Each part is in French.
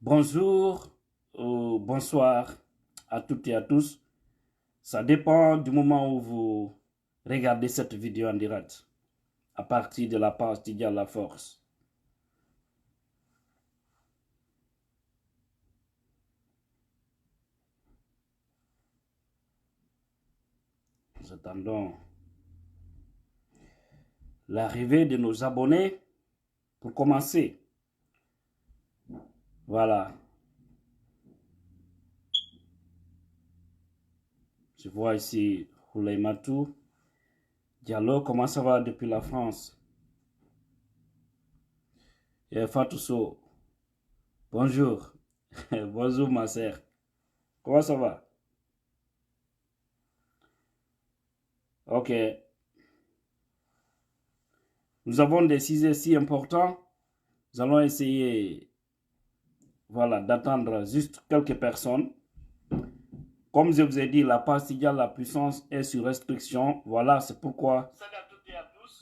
Bonjour ou bonsoir à toutes et à tous. Ça dépend du moment où vous regardez cette vidéo en direct à partir de la page Tidjala La Force. Nous attendons l'arrivée de nos abonnés pour commencer. Voilà. Je vois ici Houlay Matou. Diallo, comment ça va depuis la France? Et Fatousso, bonjour. Bonjour ma sœur. Comment ça va? Ok. Nous avons des sujets si importants. Nous allons essayer, voilà, d'attendre juste quelques personnes. Comme je vous ai dit, la page Tidjala La Puissance est sur restriction. Voilà, c'est pourquoi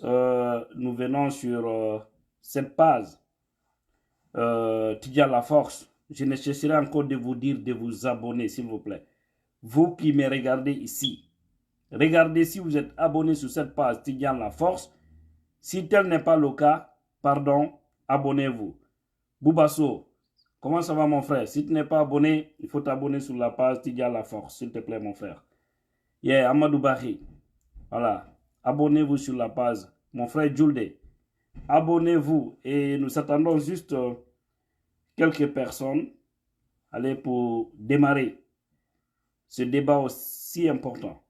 nous venons sur cette page Tidjala La Force. Je nécessiterai encore de vous dire de vous abonner, s'il vous plaît. Vous qui me regardez ici, regardez si vous êtes abonné sur cette page Tidjala La Force. Si tel n'est pas le cas, pardon, abonnez-vous. Boubasso, comment ça va mon frère? Si tu n'es pas abonné, il faut t'abonner sur la page Tidjala La Force, s'il te plaît mon frère. Yeah, Amadou Bari, voilà, abonnez-vous sur la page. Mon frère Julde, abonnez-vous et nous attendons juste quelques personnes allez, pour démarrer ce débat aussi important.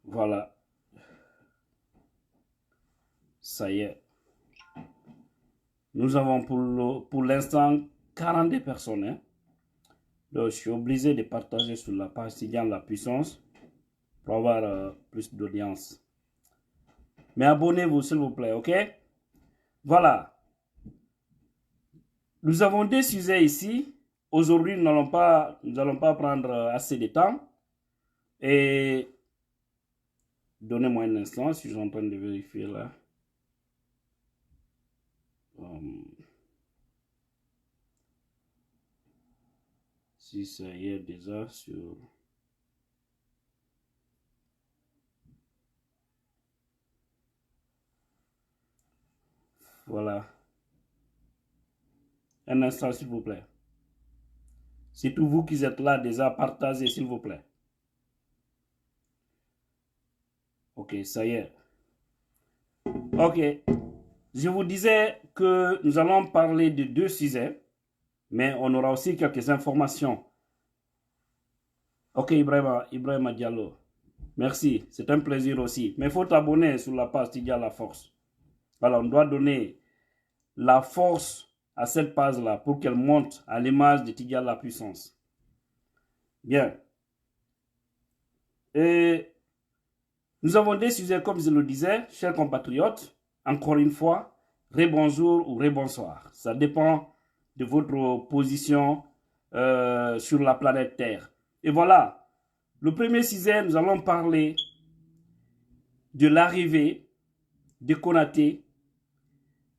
Voilà. Ça y est. Nous avons pour l'instant 42 personnes. Hein. Donc, je suis obligé de partager sur la page Tidjala La Puissance pour avoir plus d'audience. Mais abonnez-vous s'il vous plaît, ok? Voilà. Nous avons des sujets ici. Aujourd'hui, nous n'allons pas prendre assez de temps. Et donnez-moi un instant, si je suis en train de vérifier là. Si ça y est déjà sur... Voilà. Un instant, s'il vous plaît. C'est tout vous qui êtes là déjà, partagez, s'il vous plaît. Ok, ça y est. Ok. Je vous disais que nous allons parler de deux sujets, mais on aura aussi quelques informations. Ok, Ibrahima Diallo. Merci, c'est un plaisir aussi. Mais il faut t'abonner sur la page Tidjala La Force. Alors, on doit donner la force à cette page-là pour qu'elle monte à l'image de Tidjala La Puissance. Bien. Et nous avons des sujets, comme je le disais, chers compatriotes. Encore une fois, rebonjour ou rebonsoir. Ça dépend de votre position sur la planète Terre. Et voilà, le premier sujet, nous allons parler de l'arrivée de Konaté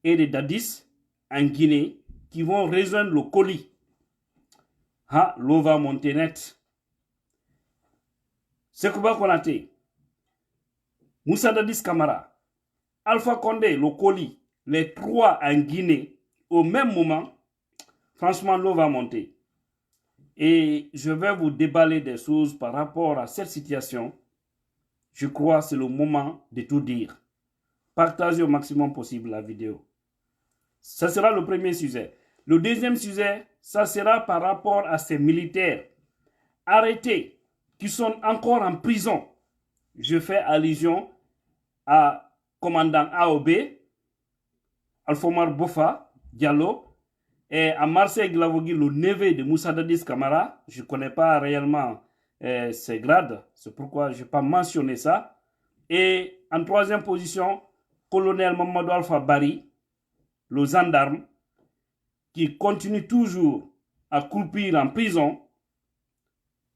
et de Dadis en Guinée qui vont rejoindre le colis. Ha, l'eau va monter net. Sekouba Konaté, Moussa Dadis Camara, Alpha Condé, le colis, les trois en Guinée, au même moment, franchement, l'eau va monter. Et je vais vous déballer des choses par rapport à cette situation. Je crois que c'est le moment de tout dire. Partagez au maximum possible la vidéo. Ça sera le premier sujet. Le deuxième sujet, ça sera par rapport à ces militaires arrêtés qui sont encore en prison. Je fais allusion à commandant AOB, Alfomar Bofa, Diallo, et à Marseille Glavogui, le neveu de Moussa Dadis Camara. Je ne connais pas réellement ses grades, c'est pourquoi je n'ai pas mentionné ça. Et en troisième position, colonel Mamadou Alpha Bari, le gendarme, qui continue toujours à croupir en prison.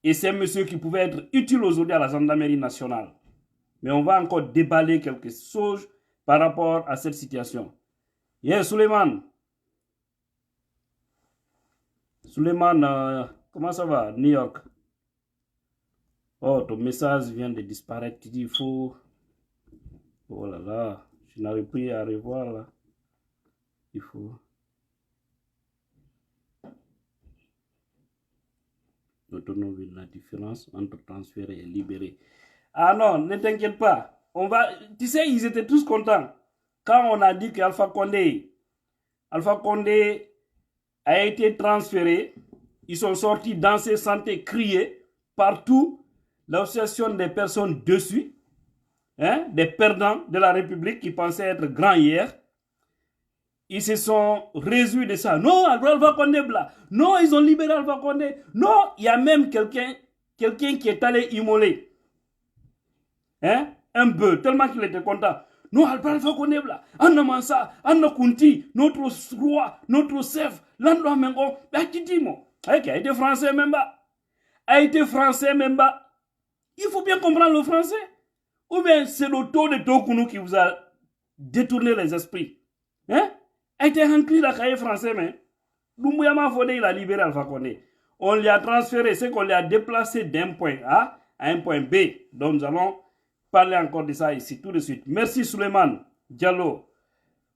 Et c'est un monsieur qui pouvait être utile aujourd'hui à la gendarmerie nationale. Mais on va encore déballer quelque chose par rapport à cette situation. Yes, Suleiman, Suleiman, comment ça va? New York. Oh, ton message vient de disparaître. Tu dis, il faut... Oh là là, je n'arrive plus à revoir là. Il faut... La différence entre transférer et libérer. Ah non, ne t'inquiète pas. On va... Tu sais, ils étaient tous contents. Quand on a dit qu'Alpha Condé a été transféré, ils sont sortis danser, santé, crier partout. L'association des personnes dessus, hein, des perdants de la République qui pensaient être grands hier, ils se sont réjouis de ça. Non, Alpha Condé, bla. Non, ils ont libéré Alpha Condé. Non, il y a même quelqu'un qui est allé immoler, hein, un bœuf, tellement qu'il était content. Non, Alpha Condé, bla. Anna Mansa, Anna Kunti, notre roi, notre chef, l'endroit mengo, Batitimo, qui a été français même pas. Il faut bien comprendre le français. Ou bien c'est le taux de Tokounou qui vous a détourné les esprits. Hein? A été inclus la cahier français, mais Doumbouya Fodé, il a libéré Alpha Condé. On lui a transféré, c'est qu'on lui a déplacé d'un point A à un point B. Donc nous allons parler encore de ça ici tout de suite. Merci Suleiman Diallo.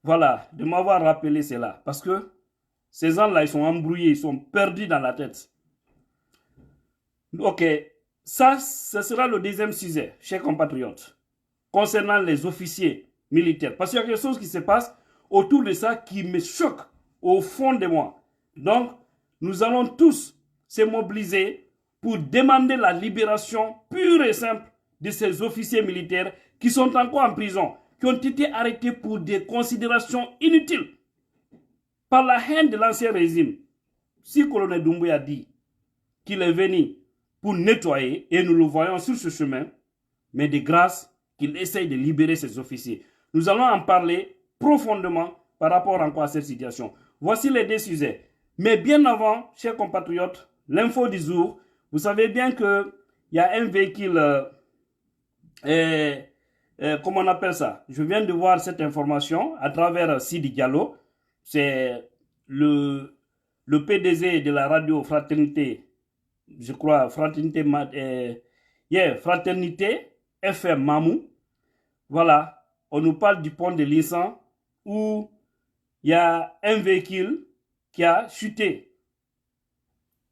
Voilà, de m'avoir rappelé cela. Parce que ces gens-là, ils sont embrouillés, ils sont perdus dans la tête. Ok, ça, ce sera le deuxième sujet, chers compatriotes, concernant les officiers militaires. Parce qu'il y a quelque chose qui se passe autour de ça qui me choque au fond de moi. Donc, nous allons tous se mobiliser pour demander la libération pure et simple de ces officiers militaires qui sont encore en prison, qui ont été arrêtés pour des considérations inutiles par la haine de l'ancien régime. Si le colonel Doumbouya dit qu'il est venu pour nettoyer, et nous le voyons sur ce chemin, mais de grâce qu'il essaye de libérer ses officiers. Nous allons en parler profondément par rapport encore à cette situation. Voici les deux sujets. Mais bien avant, chers compatriotes, l'info du jour, vous savez bien qu'il y a un véhicule, comment on appelle ça? Je viens de voir cette information à travers Sidi Diallo. C'est le PDG de la radio Fraternité, je crois, Fraternité FM Mamou. Voilà, on nous parle du pont de Lissan où il y a un véhicule qui a chuté.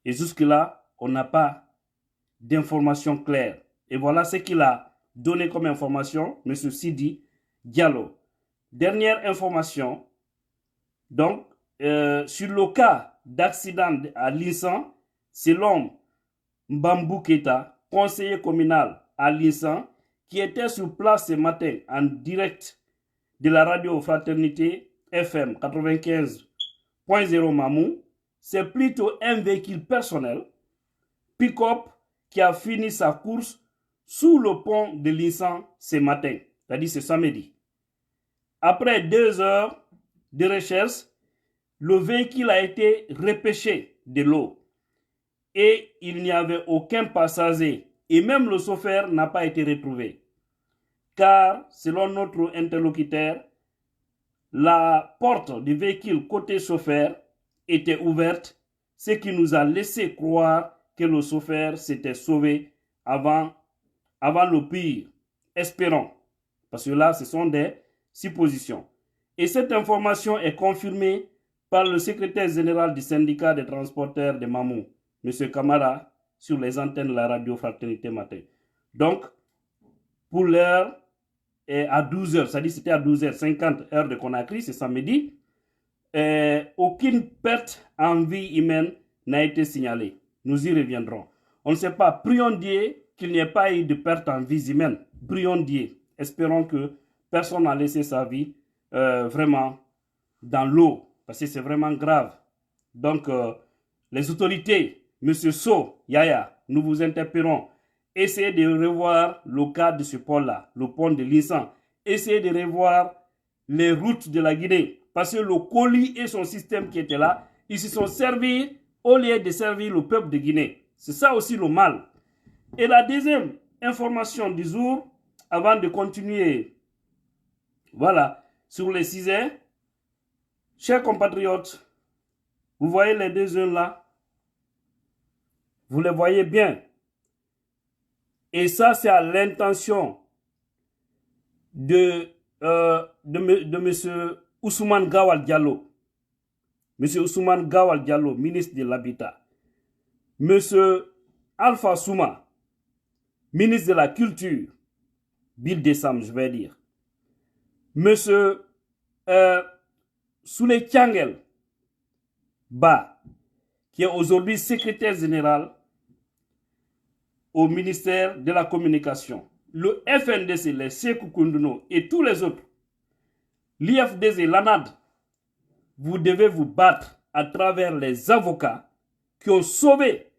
Et jusque-là, on n'a pas d'informations claires. Et voilà ce qu'il a donné comme information, M. Sidi Diallo. Dernière information, donc, sur le cas d'accident à Lissan, selon Mbambou Keita, conseiller communal à Lissan, qui était sur place ce matin en direct de la radio Fraternité FM 95.0 Mamou, c'est plutôt un véhicule personnel, pick-up, qui a fini sa course sous le pont de Lissan ce matin, c'est-à-dire ce samedi. Après 2 heures de recherche, le véhicule a été repêché de l'eau et il n'y avait aucun passager et même le chauffeur n'a pas été retrouvé. Car, selon notre interlocuteur, la porte du véhicule côté chauffeur était ouverte, ce qui nous a laissé croire que le chauffeur s'était sauvé avant le pire. Espérons, parce que là, ce sont des suppositions. Et cette information est confirmée par le secrétaire général du syndicat des transporteurs de Mamou, M. Kamara, sur les antennes de la radio Fraternité Matin. Donc, pour l'heure, à 12h, c'est-à-dire c'était à 12h50, heure de Conakry, c'est samedi, aucune perte en vie humaine n'a été signalée. Nous y reviendrons. On ne sait pas, prions Dieu qu'il n'y ait pas eu de perte en vie humaine. Prions Dieu. Espérons que personne n'a laissé sa vie vraiment dans l'eau, parce que c'est vraiment grave. Donc, les autorités, M. So, Yaya, nous vous interpellons. Essayez de revoir le cas de ce pont-là, le pont de Lissan. Essayez de revoir les routes de la Guinée. Parce que le colis et son système qui étaient là, ils se sont servis au lieu de servir le peuple de Guinée. C'est ça aussi le mal. Et la deuxième information du jour, avant de continuer, voilà, sur les sujets, chers compatriotes, vous voyez les deux jeunes là, Vous le voyez bien. Et ça, c'est à l'intention de M. Ousmane Gawal Diallo. M. Ousmane Gawal Diallo, ministre de l'Habitat. M. Alpha Souma, ministre de la Culture. Bill Dessam, je vais dire. M. Souley Tiangel Ba, qui est aujourd'hui secrétaire général au ministère de la Communication. Le FNDC, les Sékou Kounduno et tous les autres, l'IFDC, l'ANAD, vous devez vous battre à travers les avocats qui ont sauvé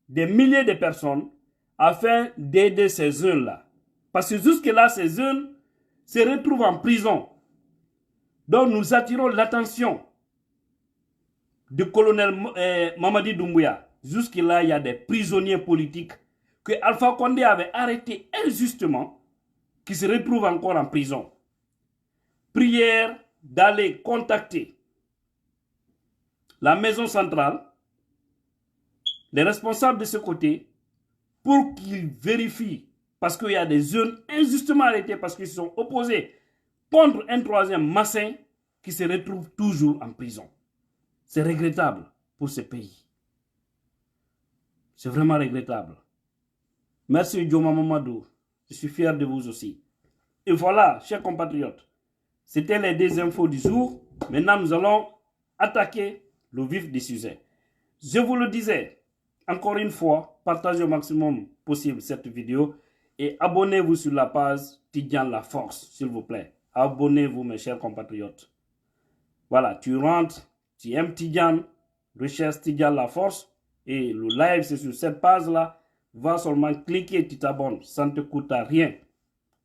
des milliers de personnes afin d'aider ces jeunes-là. Parce que jusque-là, ces jeunes se retrouvent en prison. Donc nous attirons l'attention du colonel Mamadi Doumbouya. Jusque-là, il y a des prisonniers politiques que Alpha Condé avait arrêtés injustement qui se retrouvent encore en prison. Prière d'aller contacter la maison centrale, les responsables de ce côté, pour qu'ils vérifient, parce qu'il y a des jeunes injustement arrêtés parce qu'ils se sont opposés contre un troisième massin qui se retrouve toujours en prison. C'est regrettable pour ce pays. C'est vraiment regrettable. Merci Dioma Mamadou. Je suis fier de vous aussi. Et voilà, chers compatriotes, c'était les deux infos du jour. Maintenant, nous allons attaquer le vif du sujet. Je vous le disais, encore une fois, partagez au maximum possible cette vidéo et abonnez-vous sur la page Tidjane La Force, s'il vous plaît. Abonnez-vous, mes chers compatriotes. Voilà, tu rentres, tu aimes Tidjane, recherche Tidjane La Force et le live, c'est sur cette page-là. Va seulement cliquer, tu t'abonnes, ça ne te coûte rien.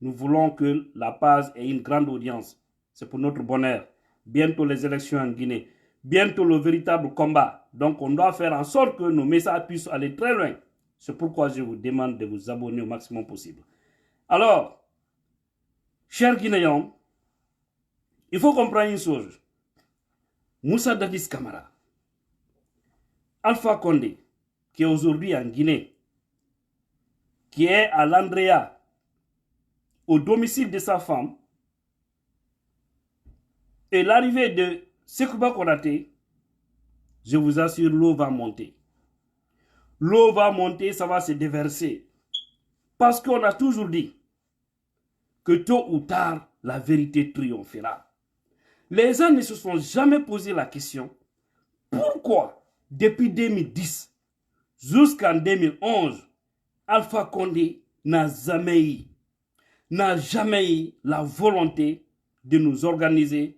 Nous voulons que la page ait une grande audience. C'est pour notre bonheur. Bientôt les élections en Guinée. Bientôt le véritable combat. Donc on doit faire en sorte que nos messages puissent aller très loin. C'est pourquoi je vous demande de vous abonner au maximum possible. Alors, chers Guinéens, il faut comprendre une chose. Moussa Dadis Camara, Alpha Condé, qui est aujourd'hui en Guinée, qui est à l'Andrea, au domicile de sa femme, et l'arrivée de Sekouba Konaté, je vous assure, l'eau va monter. L'eau va monter, ça va se déverser. Parce qu'on a toujours dit que tôt ou tard, la vérité triomphera. Les gens ne se sont jamais posé la question, pourquoi, depuis 2010 jusqu'en 2011, Alpha Condé n'a jamais eu la volonté de nous organiser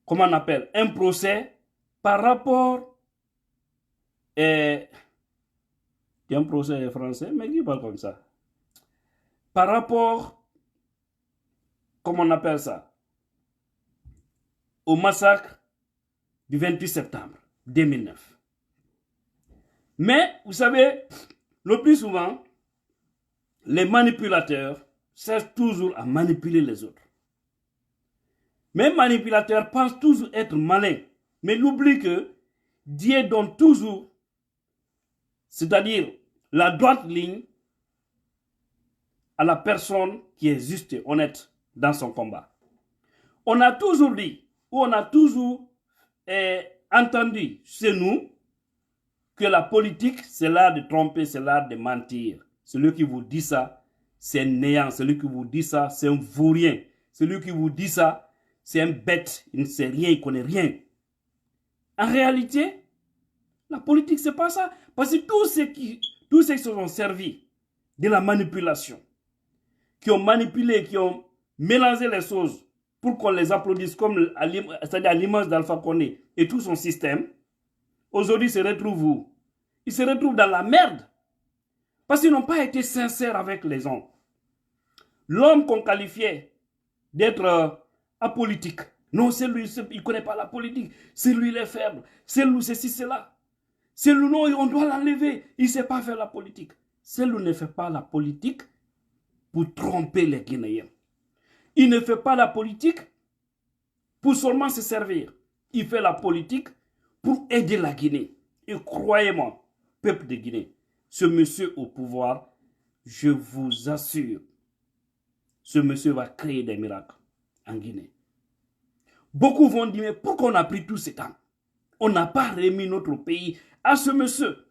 comment on appelle, un procès par rapport un procès français, mais qui parle comme ça? Par rapport, comment on appelle ça? Au massacre du 28 septembre 2009. Mais, vous savez, le plus souvent, les manipulateurs cherchent toujours à manipuler les autres. Mais les manipulateurs pensent toujours être malins. Mais ils oublient que Dieu donne toujours, c'est-à-dire la droite ligne, à la personne qui est juste et honnête dans son combat. On a toujours dit, ou on a toujours entendu chez nous, que la politique, c'est l'art de tromper, c'est l'art de mentir. Celui qui vous dit ça, c'est un néant. Celui qui vous dit ça, c'est un vaurien. Celui qui vous dit ça, c'est un bête. Il ne sait rien, il ne connaît rien. En réalité, la politique, c'est pas ça. Parce que tous ceux qui se sont servis de la manipulation, qui ont manipulé, qui ont mélangé les choses pour qu'on les applaudisse, c'est-à-dire à l'image d'Alpha Condé et tout son système, aujourd'hui, ils se retrouvent où? Ils se retrouvent dans la merde. Parce qu'ils n'ont pas été sincères avec les gens. L'homme qu'on qualifiait d'être apolitique. Non, c'est lui, il ne connaît pas la politique. C'est lui, il est faible. C'est lui, ceci, cela. C'est lui, non, on doit l'enlever. Il ne sait pas faire la politique. C'est lui ne fait pas la politique pour tromper les Guinéens. Il ne fait pas la politique pour seulement se servir. Il fait la politique pour aider la Guinée. Et croyez-moi, peuple de Guinée, ce monsieur au pouvoir, je vous assure, ce monsieur va créer des miracles en Guinée. Beaucoup vont dire, mais pourquoi on a pris tout ce temps? On n'a pas remis notre pays à ce monsieur.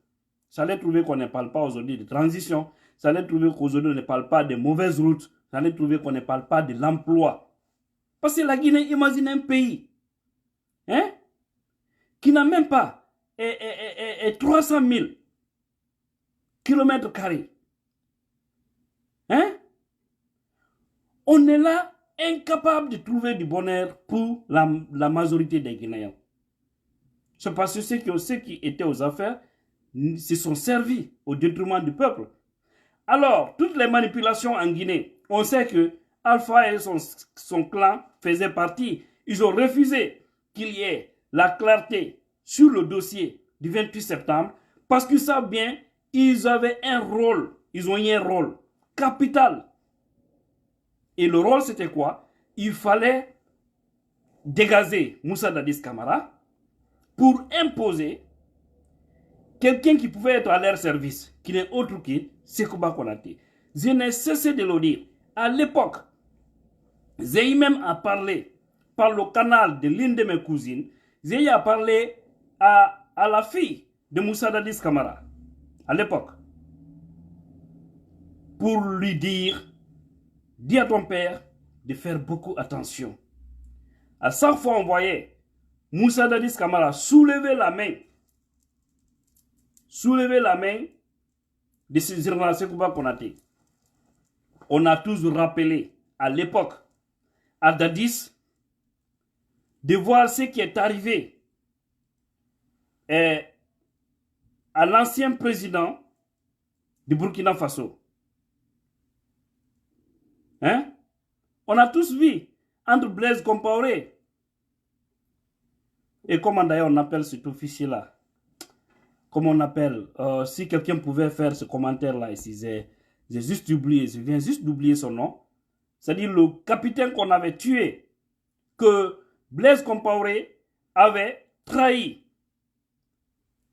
Ça allait trouver qu'on ne parle pas aujourd'hui de transition. Ça allait trouver qu'aujourd'hui on ne parle pas de mauvaises routes. Ça allait trouver qu'on ne parle pas de l'emploi. Parce que la Guinée, imagine un pays qui n'a même pas 300 000 km². On est là incapable de trouver du bonheur pour la majorité des Guinéens. C'est parce que ceux qui étaient aux affaires se sont servis au détriment du peuple. Alors, toutes les manipulations en Guinée, on sait que Alpha et son clan faisaient partie. Ils ont refusé qu'il y ait la clarté sur le dossier du 28 septembre parce qu'ils savent bien qu'ils avaient un rôle. Ils ont eu un rôle capital. Et le rôle, c'était quoi? Il fallait dégazer Moussa Dadis Camara pour imposer quelqu'un qui pouvait être à leur service, qui n'est autre que Sekouba Konaté. Je n'ai cessé de le dire. À l'époque, j'ai même à parler par le canal de l'une de mes cousines, j'ai à parler à la fille de Moussa Dadis Camara, à l'époque, pour lui dire, dis à ton père de faire beaucoup attention. À chaque fois, on voyait Moussa Dadis Camara soulever la main de ce général Sekouba Konaté. On a toujours rappelé à l'époque à Dadis de voir ce qui est arrivé à l'ancien président du Burkina Faso. On a tous vu entre Blaise Compaoré et comment d'ailleurs on appelle cet officier-là. Comment on appelle, si quelqu'un pouvait faire ce commentaire-là ici, j'ai juste oublié, je viens juste d'oublier son nom. C'est-à-dire le capitaine qu'on avait tué, que Blaise Compaoré avait trahi,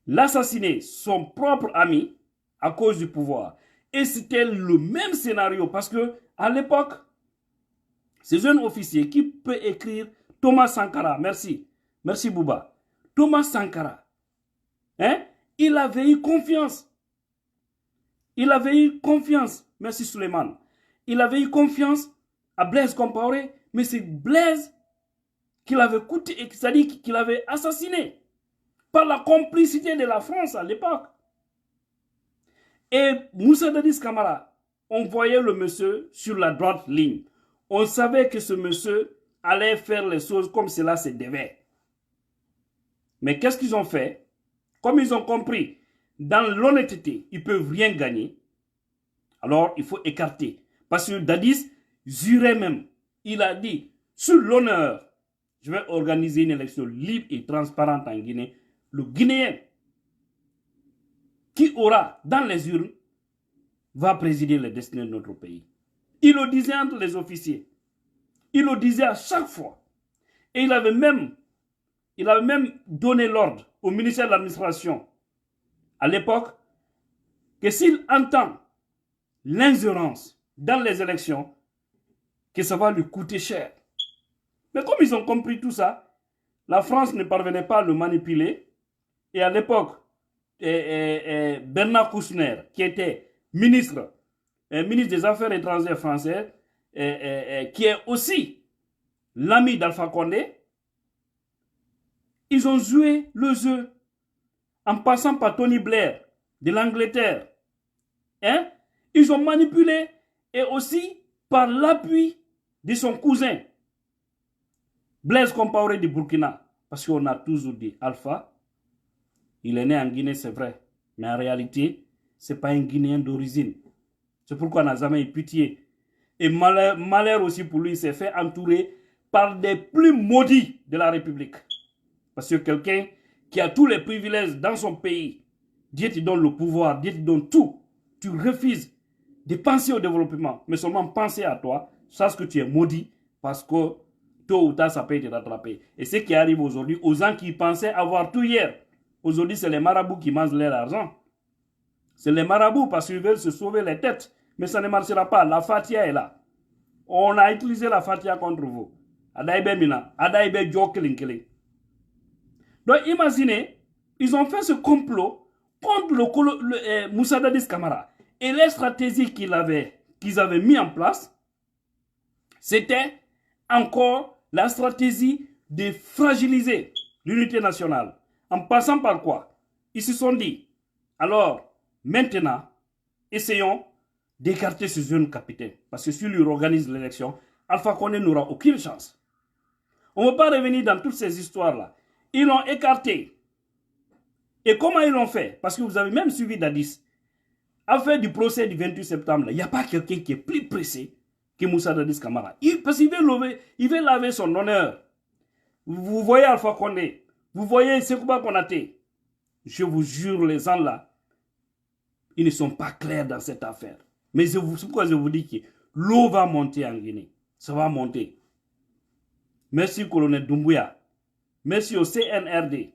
l'assassiné, son propre ami, à cause du pouvoir. Et c'était le même scénario, parce que à l'époque, ce jeune officier qui peut écrire Thomas Sankara, merci Bouba, Thomas Sankara, il avait eu confiance. Merci Suleiman. Il avait eu confiance à Blaise Compaoré, mais c'est Blaise qui l'avait coûté, c'est-à-dire qu'il avait assassiné par la complicité de la France à l'époque. Et Moussa Dadis Camara, on voyait le monsieur sur la droite ligne. On savait que ce monsieur allait faire les choses comme cela se devait. Mais qu'est-ce qu'ils ont fait? Comme ils ont compris, dans l'honnêteté, ils ne peuvent rien gagner. Alors, il faut écarter. Parce que Dadis jurait même. Il a dit, sur l'honneur, je vais organiser une élection libre et transparente en Guinée. Le Guinéen qui aura dans les urnes va présider les destinées de notre pays. Il le disait entre les officiers. Il le disait à chaque fois. Et il avait même donné l'ordre au ministère de l'administration à l'époque que s'il entend l'ingérence dans les élections, que ça va lui coûter cher. Mais comme ils ont compris tout ça, la France ne parvenait pas à le manipuler. Et à l'époque, Bernard Kouchner, qui était ministre des Affaires étrangères français, qui est aussi l'ami d'Alpha Condé, ils ont joué le jeu en passant par Tony Blair de l'Angleterre. Ils ont manipulé et aussi par l'appui de son cousin, Blaise Compaoré du Burkina. Parce qu'on a toujours dit Alpha, il est né en Guinée, c'est vrai. Mais en réalité, ce n'est pas un Guinéen d'origine. C'est pourquoi on n'a jamais eu pitié. Et malheur aussi pour lui, il s'est fait entourer par des plus maudits de la République. Parce que quelqu'un qui a tous les privilèges dans son pays, Dieu te donne le pouvoir, Dieu te donne tout. Tu refuses de penser au développement, mais seulement penser à toi, sache que tu es maudit parce que tôt ou tard, ça peut te rattraper. Et ce qui arrive aujourd'hui aux gens qui pensaient avoir tout hier, Aujourd'hui, c'est les marabouts qui mangent leur argent. C'est les marabouts parce qu'ils veulent se sauver les têtes. Mais ça ne marchera pas. La Fatia est là. On a utilisé la Fatia contre vous. Adaïbe Mina, Adaïbe Djokelinkeling. Donc imaginez, ils ont fait ce complot contre Moussa Dadis Camara. Et les stratégies qu'ils avaient mis en place, c'était encore la stratégie de fragiliser l'unité nationale. En passant par quoi? Ils se sont dit, alors maintenant, essayons d'écarter ce jeune capitaine. Parce que si lui organise l'élection, Alpha Condé n'aura aucune chance. On ne va pas revenir dans toutes ces histoires-là. Ils l'ont écarté. Et comment ils l'ont fait? Parce que vous avez même suivi Dadis. Afin du procès du 28 septembre, il n'y a pas quelqu'un qui est plus pressé que Moussa Dadis Camara. Parce qu'il veut laver son honneur. Vous voyez Alpha Condé, vous voyez Sekouba Konaté. Je vous jure, les gens là, ils ne sont pas clairs dans cette affaire. Mais c'est pourquoi je vous dis que l'eau va monter en Guinée. Ça va monter. Merci colonel Doumbouya. Merci au CNRD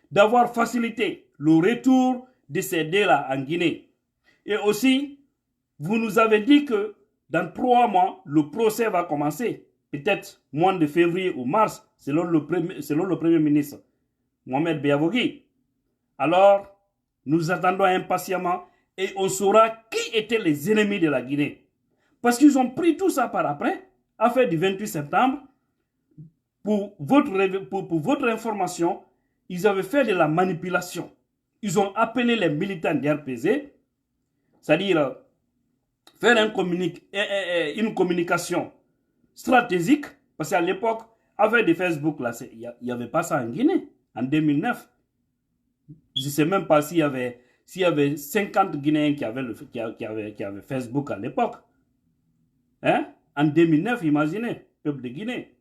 d'avoir facilité le retour de ces dés-là en Guinée. Et aussi, vous nous avez dit que dans 3 mois, le procès va commencer. Peut-être mois de février ou mars, selon le Premier ministre Mohamed Beavogui. Alors, nous attendons impatiemment et on saura qui étaient les ennemis de la Guinée. Parce qu'ils ont pris tout ça par après, affaire du 28 septembre. Pour votre information, ils avaient fait de la manipulation. Ils ont appelé les militants d'RPZ, c'est-à-dire faire une communication stratégique, parce qu'à l'époque, avec des Facebook, il n'y avait pas ça en Guinée, en 2009. Je ne sais même pas s'il y avait 50 Guinéens qui avaient Facebook à l'époque. Hein? En 2009, imaginez, peuple de Guinée.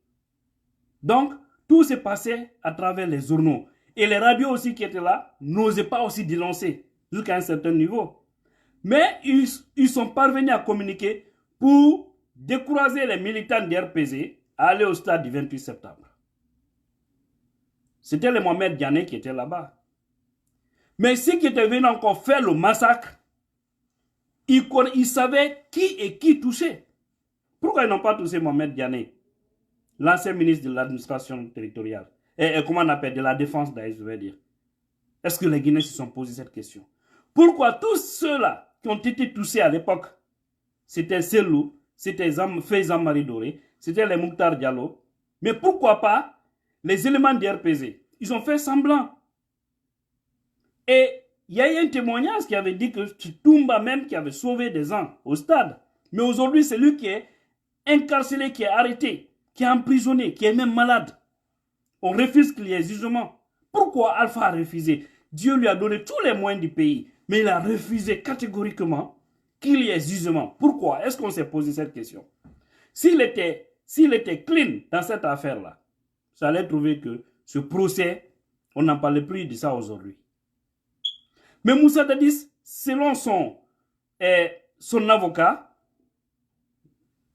Donc, tout s'est passé à travers les journaux. Et les radios aussi qui étaient là n'osaient pas aussi dénoncer jusqu'à un certain niveau. Mais ils sont parvenus à communiquer pour décourager les militants de RPZ à aller au stade du 28 septembre. C'était le Mohamed Diané qui était là-bas. Mais ceux qui étaient venus encore faire le massacre, ils savaient qui touchait. Pourquoi ils n'ont pas touché Mohamed Diané, l'ancien ministre de l'administration territoriale, et comment on appelle, de la défense d'ailleurs, je vais dire. Est-ce que les Guinéens se sont posé cette question? Pourquoi tous ceux-là qui ont été touchés à l'époque, c'était Selou, c'était Faisan Marie Doré, c'était les Mouktar Diallo, mais pourquoi pas les éléments de RPZ? Ils ont fait semblant. Et il y a eu un témoignage qui avait dit que Toumba même qui avait sauvé des gens au stade. Mais aujourd'hui, c'est lui qui est incarcéré, qui est arrêté, qui est emprisonné, qui est même malade. On refuse qu'il y ait jugement. Pourquoi Alpha a refusé? Dieu lui a donné tous les moyens du pays, mais il a refusé catégoriquement qu'il y ait jugement. Pourquoi? Est-ce qu'on s'est posé cette question? S'il était clean dans cette affaire-là, ça allait trouver que ce procès, on n'en parlait plus de ça aujourd'hui. Mais Moussa Dadis, selon son avocat,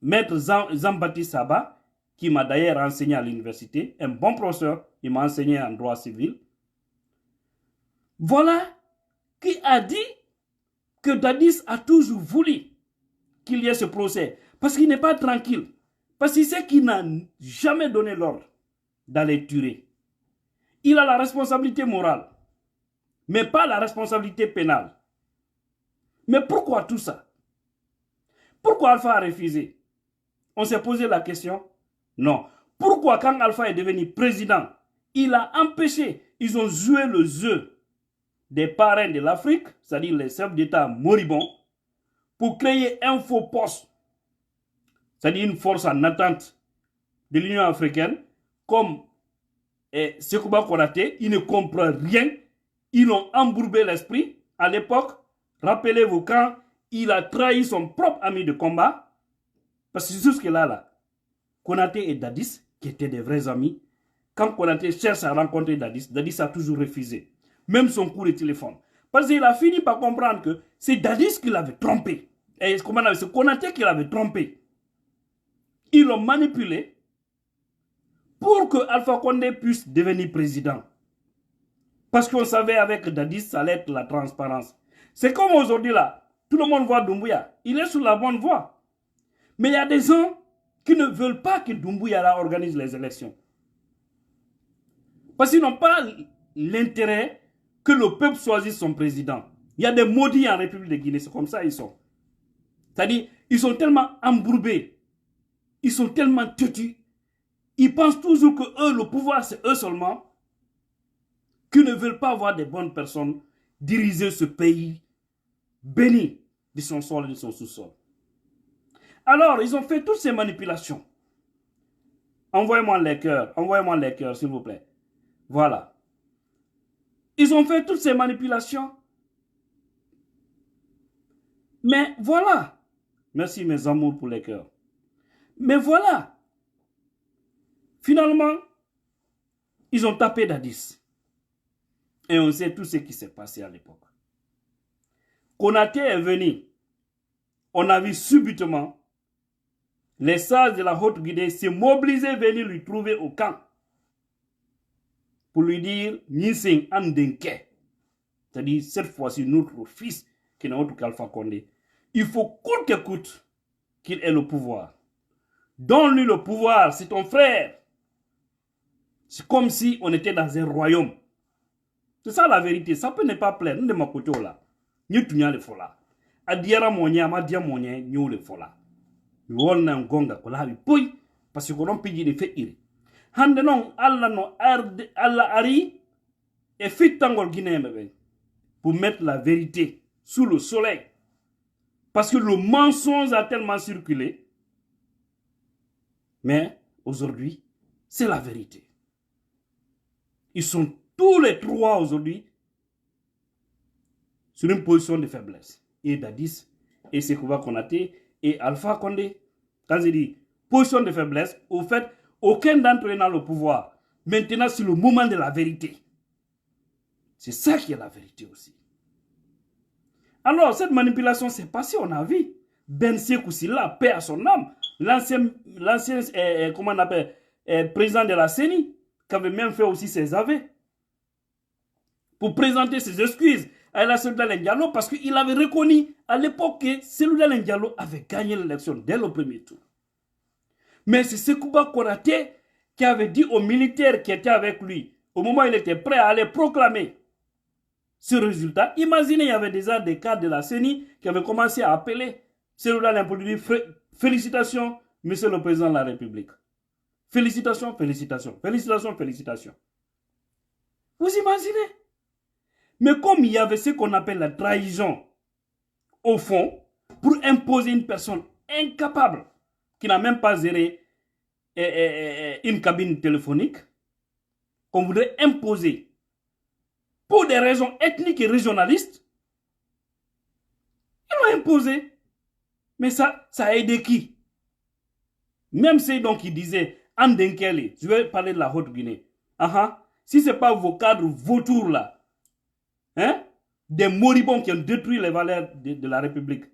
Maître Jean-Baptiste Saba, qui m'a d'ailleurs enseigné à l'université, un bon professeur, il m'a enseigné en droit civil. Voilà qui a dit que Dadis a toujours voulu qu'il y ait ce procès. Parce qu'il n'est pas tranquille. Parce qu'il sait qu'il n'a jamais donné l'ordre d'aller tuer. Il a la responsabilité morale, mais pas la responsabilité pénale. Mais pourquoi tout ça? Pourquoi Alpha a refusé? On s'est posé la question? Non. Pourquoi quand Alpha est devenu président, il a empêché, ils ont joué le jeu des parrains de l'Afrique, c'est-à-dire les chefs d'État moribonds, pour créer un faux poste, c'est-à-dire une force en attente de l'Union africaine, comme Sekouba Konaté, il ne comprend rien, ils ont embourbé l'esprit. À l'époque, rappelez-vous quand il a trahi son propre ami de combat, parce que jusque-là, Konaté et Dadis, qui étaient des vrais amis, quand Konaté cherche à rencontrer Dadis, Dadis a toujours refusé. Même son coup de téléphone. Parce qu'il a fini par comprendre que c'est Dadis qui l'avait trompé. Et c'est Konaté qui l'avait trompé. Ils l'ont manipulé pour que Alpha Condé puisse devenir président. Parce qu'on savait avec Dadis, ça allait être la transparence. C'est comme aujourd'hui là, tout le monde voit Doumbouya. Il est sur la bonne voie. Mais il y a des gens qui ne veulent pas que Doumbouya là organise les élections. Parce qu'ils n'ont pas l'intérêt que le peuple choisisse son président. Il y a des maudits en République de Guinée, c'est comme ça ils sont. C'est-à-dire, ils sont tellement embourbés, ils sont tellement têtus, ils pensent toujours que eux, le pouvoir, c'est eux seulement, qu'ils ne veulent pas avoir des bonnes personnes diriger ce pays béni de son sol et de son sous-sol. Alors, ils ont fait toutes ces manipulations. Envoyez-moi les cœurs, s'il vous plaît. Voilà. Ils ont fait toutes ces manipulations. Mais voilà. Merci mes amours pour les cœurs. Mais voilà. Finalement, ils ont tapé Dadis. Et on sait tout ce qui s'est passé à l'époque. Konaté est venu. On a vu subitement les sages de la Haute-Guinée se mobiliser, venir lui trouver au camp. Pour lui dire, Nising Andenke. C'est-à-dire, cette fois-ci, notre fils, qui est notre Alpha Condé. Il faut coûte que coûte qu'il ait le pouvoir. Donne-lui le pouvoir, c'est ton frère. C'est comme si on était dans un royaume. C'est ça la vérité. Ça peut ne pas plaire. Nous de ma côté là. Nous tous les fola. Adiara monia, madia monia, nous les fola. Nous on a un gonga kola bi poi parce que l'on peut dire fait iri. Hande non alla no arde alla ari et fit tangol guinéen pour mettre la vérité sous le soleil. Parce que le mensonge a tellement circulé. Mais aujourd'hui, c'est la vérité. Ils sont tous les trois aujourd'hui sur une position de faiblesse. Et Dadis, et Sekouba Konaté, et Alpha Condé. Quand je dis position de faiblesse, au fait, aucun d'entre eux n'a le pouvoir. Maintenant, c'est le moment de la vérité. C'est ça qui est la vérité aussi. Alors, cette manipulation s'est passée, on a vu. Ben Sekou Silla, paix à son âme, l'ancien comment on appelle, président de la CENI, qui avait même fait aussi ses aveux, pour présenter ses excuses à la Seloula Diallo, parce qu'il avait reconnu à l'époque que Seloula Diallo avait gagné l'élection dès le premier tour. Mais c'est Sekouba Konaté qui avait dit aux militaires qui étaient avec lui, au moment où il était prêt à aller proclamer ce résultat. Imaginez, il y avait déjà des cadres de la CENI qui avaient commencé à appeler Seloula pour lui dire félicitations, monsieur le président de la République. Félicitations, félicitations, félicitations, félicitations. Vous imaginez? Mais comme il y avait ce qu'on appelle la trahison, au fond, pour imposer une personne incapable, qui n'a même pas géré une cabine téléphonique, qu'on voudrait imposer pour des raisons ethniques et régionalistes, ils l'ont imposé. Mais ça a aidé qui? Même ceux donc qui disaient, Andenkele, je vais parler de la Haute-Guinée. Si ce n'est pas vos cadres vautours là, hein, des moribonds qui ont détruit les valeurs de la République,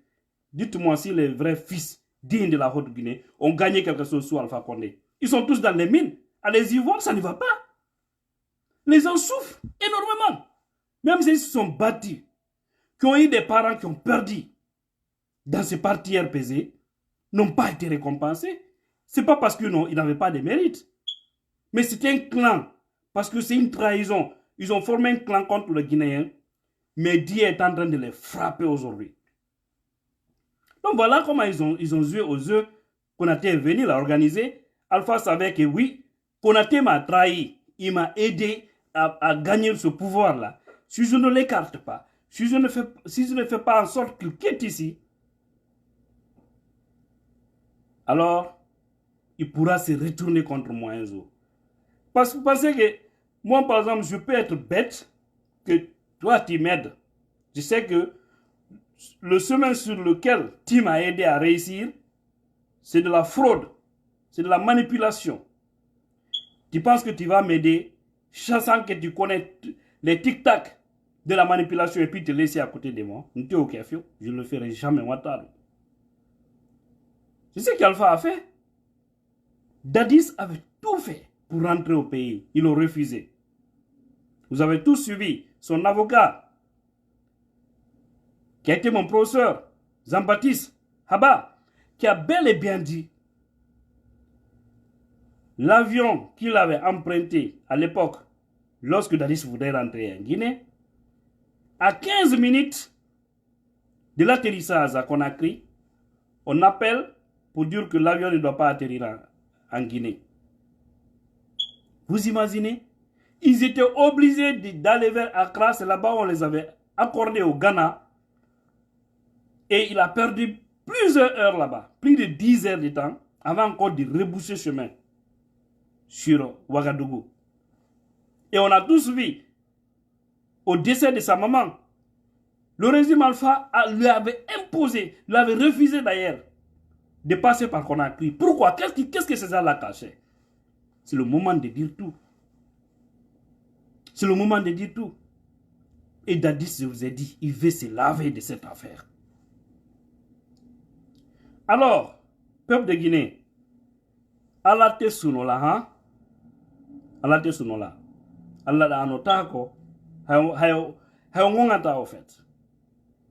dites-moi si les vrais fils dignes de la Haute-Guinée ont gagné quelque chose sous Alpha Condé. Ils sont tous dans les mines. Allez-y voir, ça ne va pas. Les gens souffrent énormément. Même s'ils se sont battus, qui ont eu des parents qui ont perdu dans ces partis RPZ, n'ont pas été récompensés. Ce n'est pas parce qu'ils n'avaient pas de mérite. Mais c'est un clan. Parce que c'est une trahison. Ils ont formé un clan contre le Guinéen. Mais Dieu est en train de les frapper aujourd'hui. Donc voilà comment ils ont joué aux jeux. Konaté est venu l'organiser. Alpha savait que oui, Konaté m'a trahi. Il m'a aidé à gagner ce pouvoir-là. Si je ne l'écarte pas, si je ne fais pas en sorte qu'il quitte ici, alors il pourra se retourner contre moi un jour. Parce que moi, par exemple, je peux être bête, que toi, tu m'aides. Je sais que le chemin sur lequel tu m'as aidé à réussir, c'est de la fraude, c'est de la manipulation. Tu penses que tu vas m'aider, sachant que tu connais les tic-tac de la manipulation et puis te laisser à côté de moi. Je ne le ferai jamais. C'est ce qu'Alpha a fait. Dadis avait tout fait pour rentrer au pays. Ils l'ont refusé. Vous avez tous suivi son avocat, qui a été mon professeur, Jean-Baptiste Haba, qui a bel et bien dit l'avion qu'il avait emprunté à l'époque, lorsque Dadis voulait rentrer en Guinée, à 15 minutes de l'atterrissage à Conakry, on appelle pour dire que l'avion ne doit pas atterrir en Guinée. Vous imaginez? Ils étaient obligés d'aller vers Accra, c'est là-bas où on les avait accordés au Ghana. Et il a perdu plusieurs heures là-bas, plus de 10 heures de temps, avant encore de rebrousser chemin sur Ouagadougou. Et on a tous vu, au décès de sa maman, le régime Alpha lui avait imposé, lui avait refusé d'ailleurs, de passer par Conakry. Pourquoi? Qu'est-ce que César l'a caché? C'est le moment de dire tout. C'est le moment de dire tout. Et Dadis, je vous ai dit, il veut se laver de cette affaire. Alors, peuple de Guinée, Allah te sunola, hein? Allah te sunola. Allah da anotako, hayo ngongata au fait.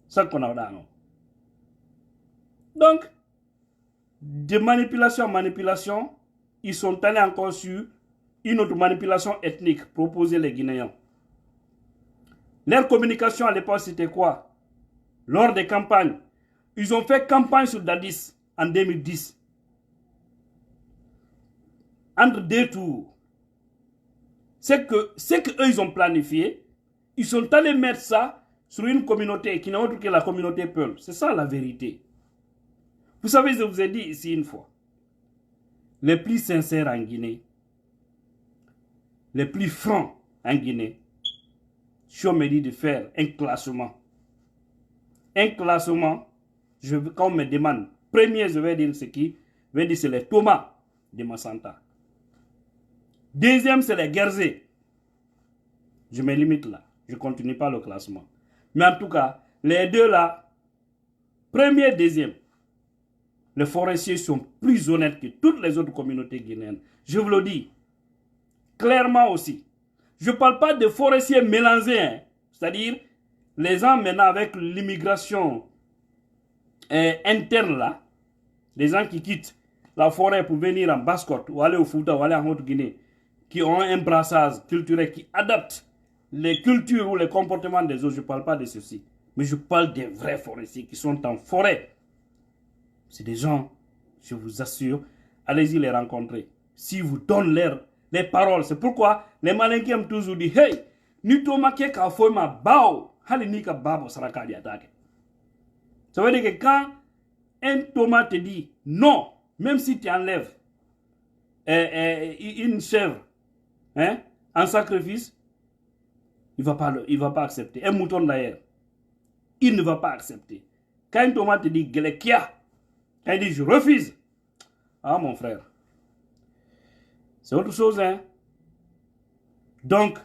Ça qu'on a dans. Donc, de manipulation en manipulation, ils sont allés encore sur une autre manipulation ethnique proposée les Guinéens. Leur communication à l'époque, c'était quoi? Lors des campagnes, ils ont fait campagne sur Dadis en 2010. Entre deux tours. C'est que eux ils ont planifié, ils sont allés mettre ça sur une communauté qui n'est autre que la communauté Peul. C'est ça la vérité. Vous savez, je vous ai dit ici une fois, les plus sincères en Guinée, les plus francs en Guinée, je me dis de faire un classement. Un classement, quand on me demande, premier, je vais dire ce qui, je vais dire c'est les Thomas de Massanta. Deuxième, c'est les Guerzé. Je me limite là. Je ne continue pas le classement. Mais en tout cas, les deux là, premier, deuxième, les forestiers sont plus honnêtes que toutes les autres communautés guinéennes. Je vous le dis clairement aussi. Je ne parle pas de forestiers mélangés, hein. C'est-à-dire les gens maintenant avec l'immigration interne là, les gens qui quittent la forêt pour venir en Basse-Côte ou aller au Fouta ou aller en Haute-Guinée, qui ont un brassage culturel, qui adaptent les cultures ou les comportements des autres. Je ne parle pas de ceci. Mais je parle des vrais forestiers qui sont en forêt. C'est des gens, je vous assure, allez-y les rencontrer. Si vous donnez les paroles, c'est pourquoi les Malinqués aiment toujours dire, hey, ni tomake ka foi ma bao, hali ni ka babo saraka di attaque. Ça veut dire que quand un Thomas te dit non, même si tu enlèves une chèvre, hein, en sacrifice, il va pas accepter. Un mouton d'ailleurs, il ne va pas accepter. Quand un Thomas te dit Gelekia, quand il dit je refuse, ah mon frère, c'est autre chose, hein. Donc,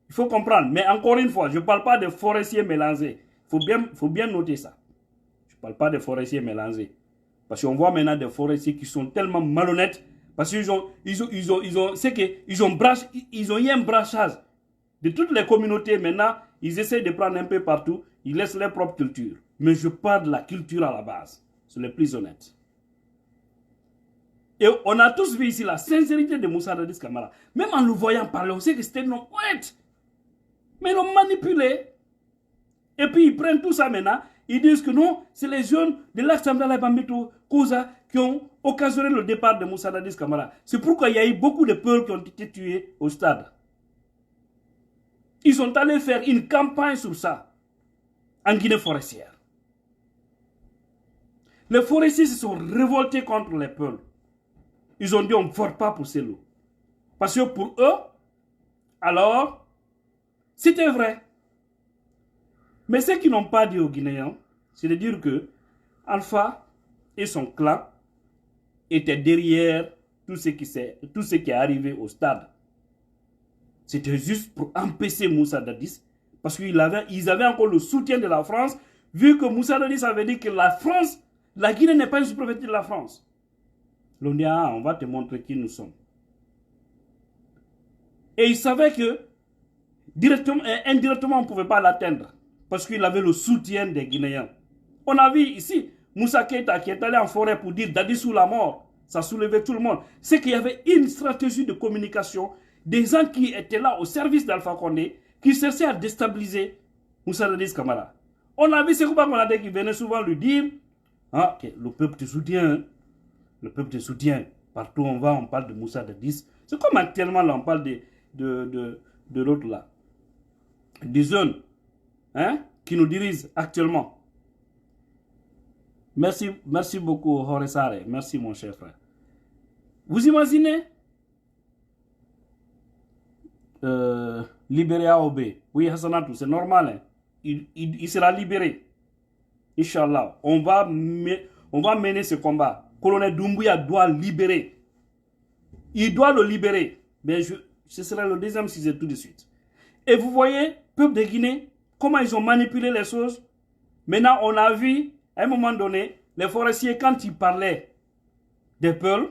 il faut comprendre. Mais encore une fois, je ne parle pas de forestiers mélangés. Il faut bien noter ça. Je ne parle pas de forestiers mélangés. Parce qu'on voit maintenant des forestiers qui sont tellement malhonnêtes. Parce qu'ils ont eu un brassage de toutes les communautés. Maintenant, ils essaient de prendre un peu partout. Ils laissent leur propre culture. Mais je parle de la culture à la base. C'est les plus honnêtes. Et on a tous vu ici la sincérité de Moussa Dadis Camara. Même en le voyant parler, on sait que c'était un homme honnête. Mais ils l'ont manipulé. Et puis ils prennent tout ça maintenant. Ils disent que non, c'est les jeunes de l'Assemblée Bambito Kouza qui ont occasionné le départ de Moussa Dadis Camara. C'est pourquoi il y a eu beaucoup de peuples qui ont été tués au stade. Ils sont allés faire une campagne sur ça en Guinée forestière. Les forestiers se sont révoltés contre les peuples. Ils ont dit on ne vote pas pour ces lots. Parce que pour eux, alors, c'était vrai. Mais ce qu'ils n'ont pas dit aux Guinéens, c'est de dire que Alpha et son clan étaient derrière tout ce qui est arrivé au stade. C'était juste pour empêcher Moussa Dadis, parce qu'ils avaient encore le soutien de la France, vu que Moussa Dadis avait dit que la Guinée n'est pas une sous-préfecture de la France. L'on dit, ah, on va te montrer qui nous sommes. Et ils savaient que Directement et indirectement, on ne pouvait pas l'atteindre parce qu'il avait le soutien des Guinéens. On a vu ici Moussa Keïta qui est allé en forêt pour dire Dadissou la mort. Ça soulevait tout le monde. C'est qu'il y avait une stratégie de communication des gens qui étaient là au service d'Alpha Condé, qui cherchaient à déstabiliser Moussa Dadis Camara. On a vu Sekou Konate qui venait souvent lui dire ah, okay, le peuple te soutient. Hein? Le peuple te soutient. Partout où on va, on parle de Moussa Dadis. C'est comme actuellement là, on parle de l'autre là. Des zones qui nous dirigent actuellement. Merci beaucoup, Horesare. Merci, mon cher frère. Vous imaginez libérer AOB? Oui, Hassanatou, c'est normal. Hein? Il sera libéré. Inch'Allah. On va mener ce combat. Colonel Doumbouya doit libérer. Il doit le libérer. Mais ce sera le deuxième sujet tout de suite. Et vous voyez, peuple de Guinée, comment ils ont manipulé les choses. Maintenant, on a vu, à un moment donné, les forestiers, quand ils parlaient des Peuls,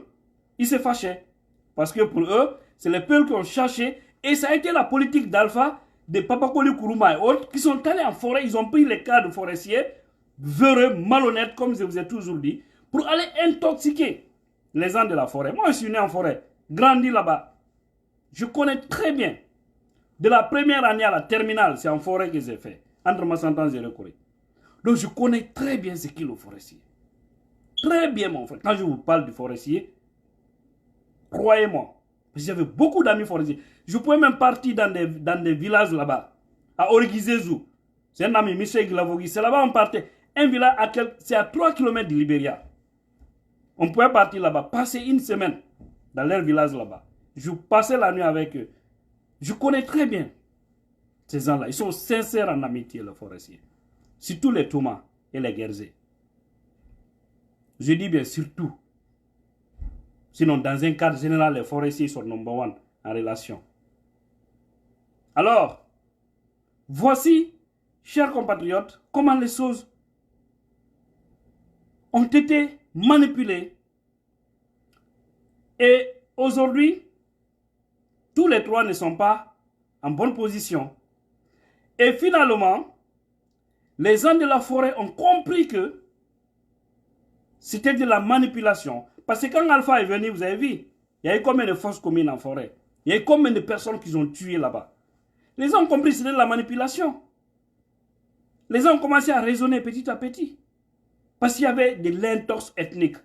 ils se fâchaient. Parce que pour eux, c'est les Peuls qui ont cherché. Et ça a été la politique d'Alpha, de Papakoli Kourouma et autres, qui sont allés en forêt. Ils ont pris les cas de forestiers, véreux, malhonnêtes, comme je vous ai toujours dit, pour aller intoxiquer les gens de la forêt. Moi, je suis né en forêt, grandi là-bas. Je connais très bien. De la première année à la terminale, c'est en forêt que j'ai fait. Entre Massantans et Rekoré. Donc, je connais très bien ce qu'est le forestier. Très bien, mon frère. Quand je vous parle du forestier, croyez-moi, j'avais beaucoup d'amis forestiers. Je pouvais même partir dans des villages là-bas. À Origizezou. C'est un ami, Michel Glavogui. C'est là-bas on partait. Un village, c'est à 3 km du Libéria. On pouvait partir là-bas, passer une semaine dans leur village là-bas. Je passais la nuit avec eux. Je connais très bien ces gens-là. Ils sont sincères en amitié, les forestiers. Surtout les Thomas et les Guerzés. Je dis bien surtout. Sinon, dans un cadre général, les forestiers sont number one en relation. Alors, voici, chers compatriotes, comment les choses ont été manipulées. Et aujourd'hui, tous les trois ne sont pas en bonne position. Et finalement, les gens de la forêt ont compris que c'était de la manipulation. Parce que quand Alpha est venu, vous avez vu, il y a eu combien de fausses communes en forêt? Il y a eu combien de personnes qu'ils ont tuées là-bas? Les gens ont compris que c'était de la manipulation. Les gens ont commencé à raisonner petit à petit. Parce qu'il y avait de l'intox ethnique.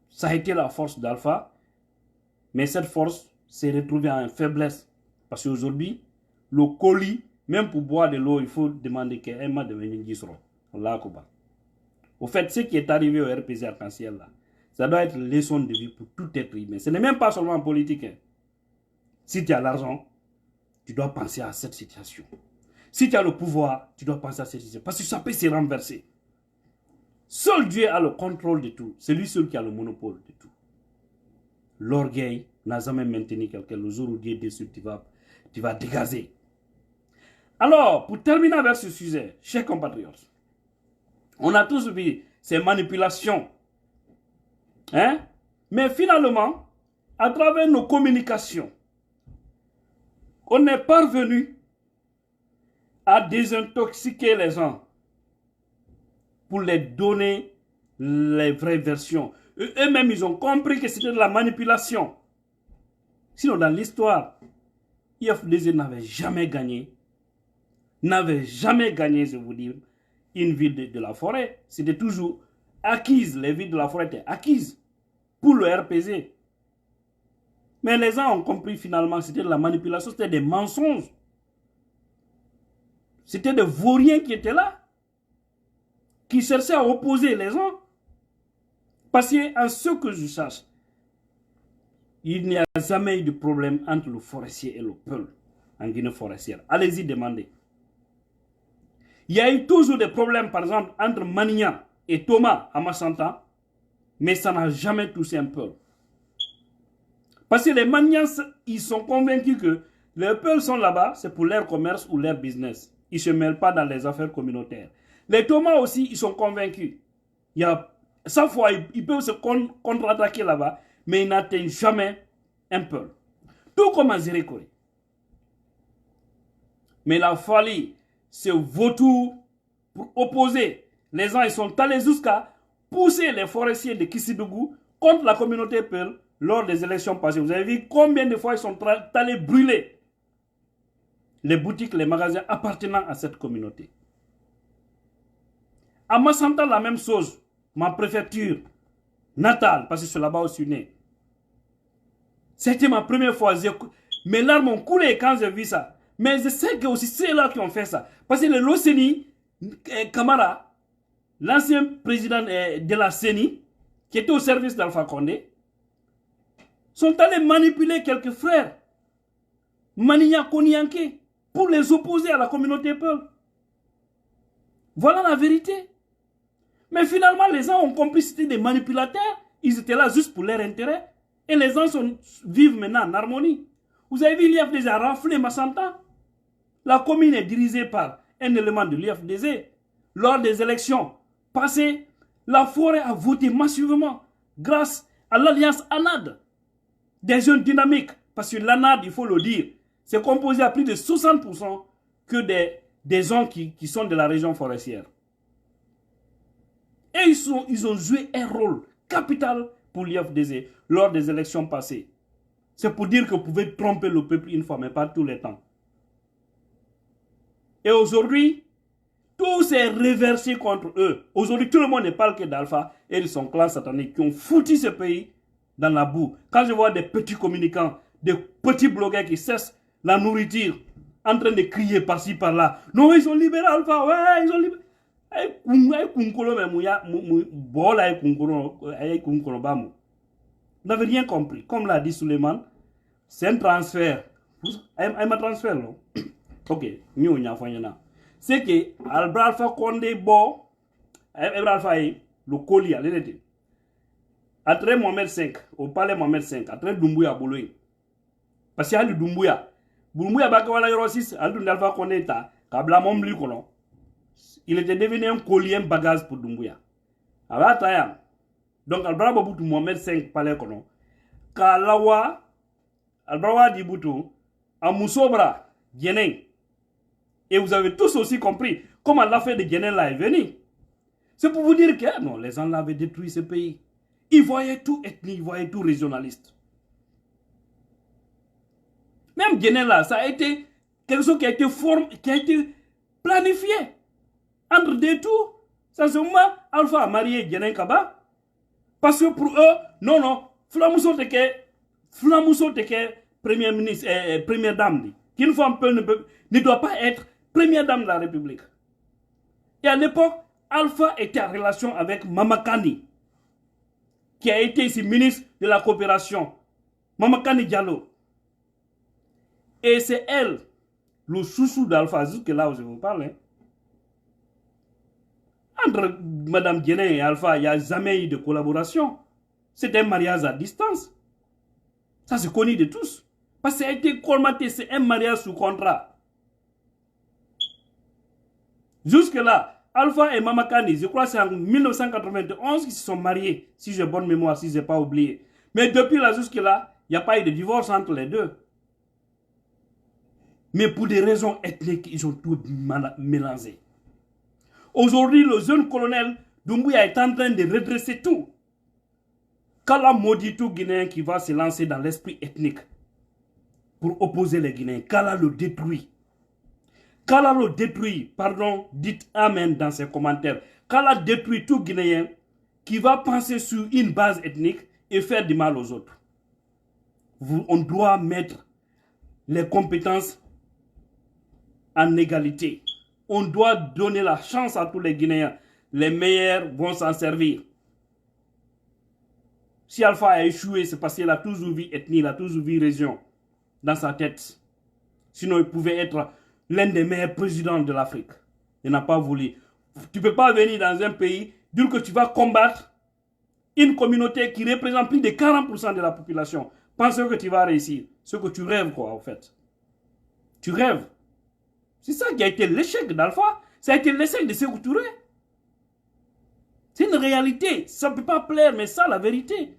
Ça a été la force d'Alpha. Mais cette force s'est retrouvée en faiblesse. Parce qu'aujourd'hui, le colis, même pour boire de l'eau, il faut demander qu'un m'a devenu Gisro. Au fait, ce qui est arrivé au RPZ Arc-en-Ciel, là, ça doit être une leçon de vie pour tout être humain. Ce n'est même pas seulement en politique. Hein. Si tu as l'argent, tu dois penser à cette situation. Si tu as le pouvoir, tu dois penser à cette situation. Parce que ça peut se renverser. Seul Dieu a le contrôle de tout. C'est lui seul qui a le monopole de tout. L'orgueil n'a jamais maintenu quelqu'un. Le jour où Dieu est déçu, tu vas dégazer. Alors, pour terminer avec ce sujet, chers compatriotes, on a tous vu ces manipulations. Hein? Mais finalement, à travers nos communications, on est parvenu à désintoxiquer les gens pour les donner les vraies versions. Eux-mêmes, ils ont compris que c'était de la manipulation. Sinon, dans l'histoire, IFDZ n'avait jamais gagné. Je vous dis, une ville de la forêt. C'était toujours acquise. Les villes de la forêt étaient acquises pour le RPZ. Mais les gens ont compris finalement que c'était de la manipulation, c'était des mensonges. C'était des vauriens qui étaient là, qui cherchaient à opposer les gens. Parce qu'en ce que je sache, il n'y a jamais eu de problème entre le forestier et le Peul en Guinée forestière. Allez-y demander. Il y a eu toujours des problèmes, par exemple, entre Manignan et Thomas à Massanta, mais ça n'a jamais touché un Peul. Parce que les Manians, ils sont convaincus que les Peuls sont là-bas, c'est pour leur commerce ou leur business. Ils ne se mêlent pas dans les affaires communautaires. Les Thomas aussi, ils sont convaincus. Il y a, 100 fois, ils peuvent se contre-attaquer là-bas, mais ils n'atteignent jamais un Peul. Tout comme en Zérékoré. Mais il a fallu ce vautour pour opposer. Les gens ils sont allés jusqu'à pousser les forestiers de Kissidougou contre la communauté Peul lors des élections passées. Vous avez vu combien de fois ils sont allés brûler les boutiques, les magasins appartenant à cette communauté. À Massanta, la même chose. Ma préfecture natale, parce que c'est là-bas où je suis né. C'était ma première fois. Mes larmes ont coulé quand j'ai vu ça. Mais je sais que aussi c'est là qui ont fait ça. Parce que le Loseni Kamara, l'ancien président de la CENI, qui était au service d'Alpha Condé, sont allés manipuler quelques frères, Maniya Konyanke, pour les opposer à la communauté Peul. Voilà la vérité. Mais finalement, les gens ont compris que c'était des manipulateurs. Ils étaient là juste pour leur intérêt. Et les gens vivent maintenant en harmonie. Vous avez vu, l'IFDZ a raflé Massanta. La commune est dirigée par un élément de l'IFDZ. Lors des élections passées, la forêt a voté massivement grâce à l'alliance ANAD. Des jeunes dynamiques. Parce que l'ANAD, il faut le dire, c'est composé à plus de 60% que des gens qui sont de la région forestière. Et ils ont joué un rôle capital pour l'IFDZ lors des élections passées. C'est pour dire que vous pouvez tromper le peuple une fois, mais pas tous les temps. Et aujourd'hui, tout s'est reversé contre eux. Aujourd'hui, tout le monde ne parle que d'Alpha et de son clan satanique qui ont foutu ce pays dans la boue. Quand je vois des petits communicants, des petits blogueurs qui cessent la nourriture, en train de crier par-ci, par-là. Non, ils ont libéré Alpha, ouais, ils ont libéré. Vous n'avez rien compris. Comme l'a dit Suleiman, c'est un transfert. Elle m'a transfert, non? Ok, c'est que Alpha Condé, bon, Alpha le colis, après Mohamed V, au palais Mohamed V, après Doumbouya Boulogne. Parce qu'il y a le Doumbouya. Doumbouya Bakawala Yorosis, Alpha Condé, Kabla Momli Kono. Il était devenu un collier, un bagage pour Doumbouya. Donc, Albra Baboutou Mohamed V palais Kono. Kalawa, Albra Diboutou, à Moussobra, Guénin. Et vous avez tous aussi compris comment l'affaire de Guénin là est venue. C'est pour vous dire que non, les gens avaient détruit ce pays. Ils voyaient tout ethnique, ils voyaient tout régionaliste. Même Guénin là, ça a été quelque chose qui a été planifié. Entre deux tours, ça se moment, Alpha a marié Guénin Kaba. Parce que pour eux, non, Flamousso Teke, première ministre, première dame, qu'une femme ne doit pas être première dame de la République. Et à l'époque, Alpha était en relation avec Mamakani, qui a été ici ministre de la coopération. Mamakani Diallo. Et c'est elle, le chouchou d'Alpha, jusque là où je vous parle. Hein. Entre Mme Guénin et Alpha, il n'y a jamais eu de collaboration. C'est un mariage à distance. Ça se connaît de tous. Parce que ça a été colmaté, c'est un mariage sous contrat. Jusque-là, Alpha et Mamakani, je crois que c'est en 1991 qu'ils se sont mariés, si j'ai bonne mémoire, si je n'ai pas oublié. Mais depuis là, jusque-là, il n'y a pas eu de divorce entre les deux. Mais pour des raisons ethniques, ils ont tout mélangé. Aujourd'hui, le jeune colonel Doumbouya est en train de redresser tout. Kala maudit tout Guinéen qui va se lancer dans l'esprit ethnique pour opposer les Guinéens. Kala le détruit. Kala le détruit. Pardon, dites Amen dans ses commentaires. Kala détruit tout Guinéen qui va penser sur une base ethnique et faire du mal aux autres. On doit mettre les compétences en égalité. On doit donner la chance à tous les Guinéens. Les meilleurs vont s'en servir. Si Alpha a échoué, c'est parce qu'il a toujours vu ethnie, il a toujours vu région dans sa tête. Sinon, il pouvait être l'un des meilleurs présidents de l'Afrique. Il n'a pas voulu. Tu ne peux pas venir dans un pays, dire que tu vas combattre une communauté qui représente plus de 40% de la population. Pense que tu vas réussir. Ce que tu rêves, quoi, en fait. Tu rêves. C'est ça qui a été l'échec d'Alpha. Ça a été l'échec de Sékou Touré. C'est une réalité. Ça ne peut pas plaire, mais ça, la vérité.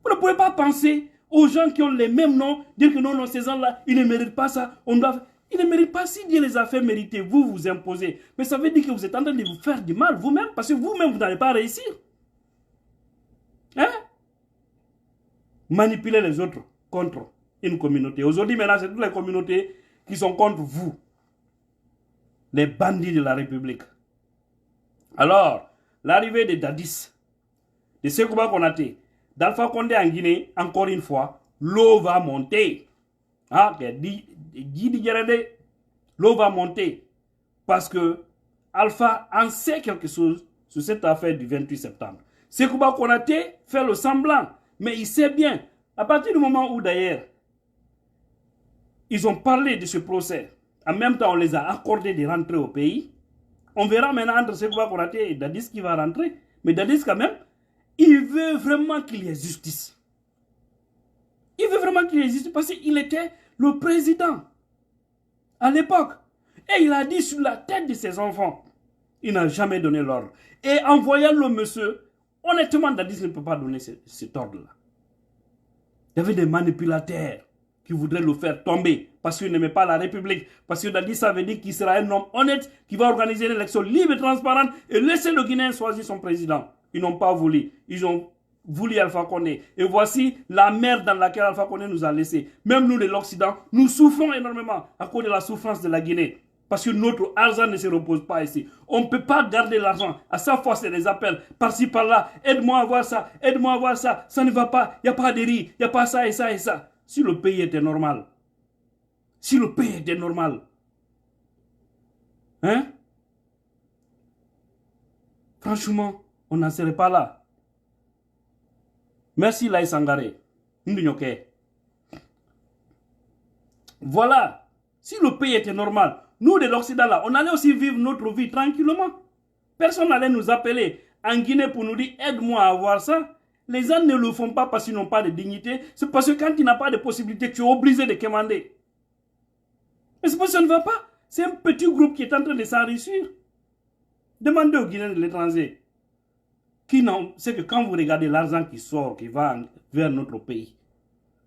Vous ne pouvez pas penser aux gens qui ont les mêmes noms, dire que non, ces gens-là, ils ne méritent pas ça. On doit... Il ne mérite pas. Si Dieu les a fait mériter, vous vous imposez. Mais ça veut dire que vous êtes en train de vous faire du mal vous-même, parce que vous-même, vous n'allez pas réussir. Hein? Manipuler les autres contre une communauté. Aujourd'hui, maintenant, c'est toutes les communautés qui sont contre vous. Les bandits de la République. Alors, l'arrivée de Dadis, de Sekouba Konaté, d'Alpha Condé en Guinée, encore une fois, l'eau va monter. Ah, l'eau va monter. Parce que Alpha en sait quelque chose sur cette affaire du 28 septembre. Sekouba Konaté fait le semblant, mais il sait bien, à partir du moment où d'ailleurs, ils ont parlé de ce procès, en même temps on les a accordé de rentrer au pays, on verra maintenant entre Sekouba Konaté et Dadis qui va rentrer. Mais Dadis quand même, il veut vraiment qu'il y ait justice. Il veut vraiment qu'il y ait justice parce qu'il était le président à l'époque. Et il a dit sur la tête de ses enfants, il n'a jamais donné l'ordre. Et en voyant le monsieur, honnêtement, Dadis ne peut pas donner cet ordre-là. Il y avait des manipulateurs qui voudraient le faire tomber parce qu'il n'aimait pas la République. Parce que Dadis, ça veut dire qu'il sera un homme honnête qui va organiser une élection libre et transparente et laisser le Guinéen choisir son président. Ils n'ont pas voulu. Ils ont voulu Alpha Condé. Et voici la merde dans laquelle Alpha Condé nous a laissé. Même nous de l'Occident, nous souffrons énormément à cause de la souffrance de la Guinée. Parce que notre argent ne se repose pas ici. On ne peut pas garder l'argent. À chaque fois, c'est des appels. Par-ci, par-là. Aide-moi à voir ça. Aide-moi à voir ça. Ça ne va pas. Il n'y a pas de riz. Il n'y a pas ça et ça et ça. Si le pays était normal. Si le pays était normal. Hein? Franchement, on n'en serait pas là. Merci Laï Sangaré. Voilà. Si le pays était normal, nous de l'Occident là, on allait aussi vivre notre vie tranquillement. Personne n'allait nous appeler en Guinée pour nous dire aide-moi à avoir ça. Les gens ne le font pas parce qu'ils n'ont pas de dignité. C'est parce que quand tu n'as pas de possibilité, tu es obligé de commander. Mais c'est parce que ça ne va pas. C'est un petit groupe qui est en train de s'enrichir. Demandez aux Guinéens de l'étranger. C'est que quand vous regardez l'argent qui sort, qui va vers notre pays,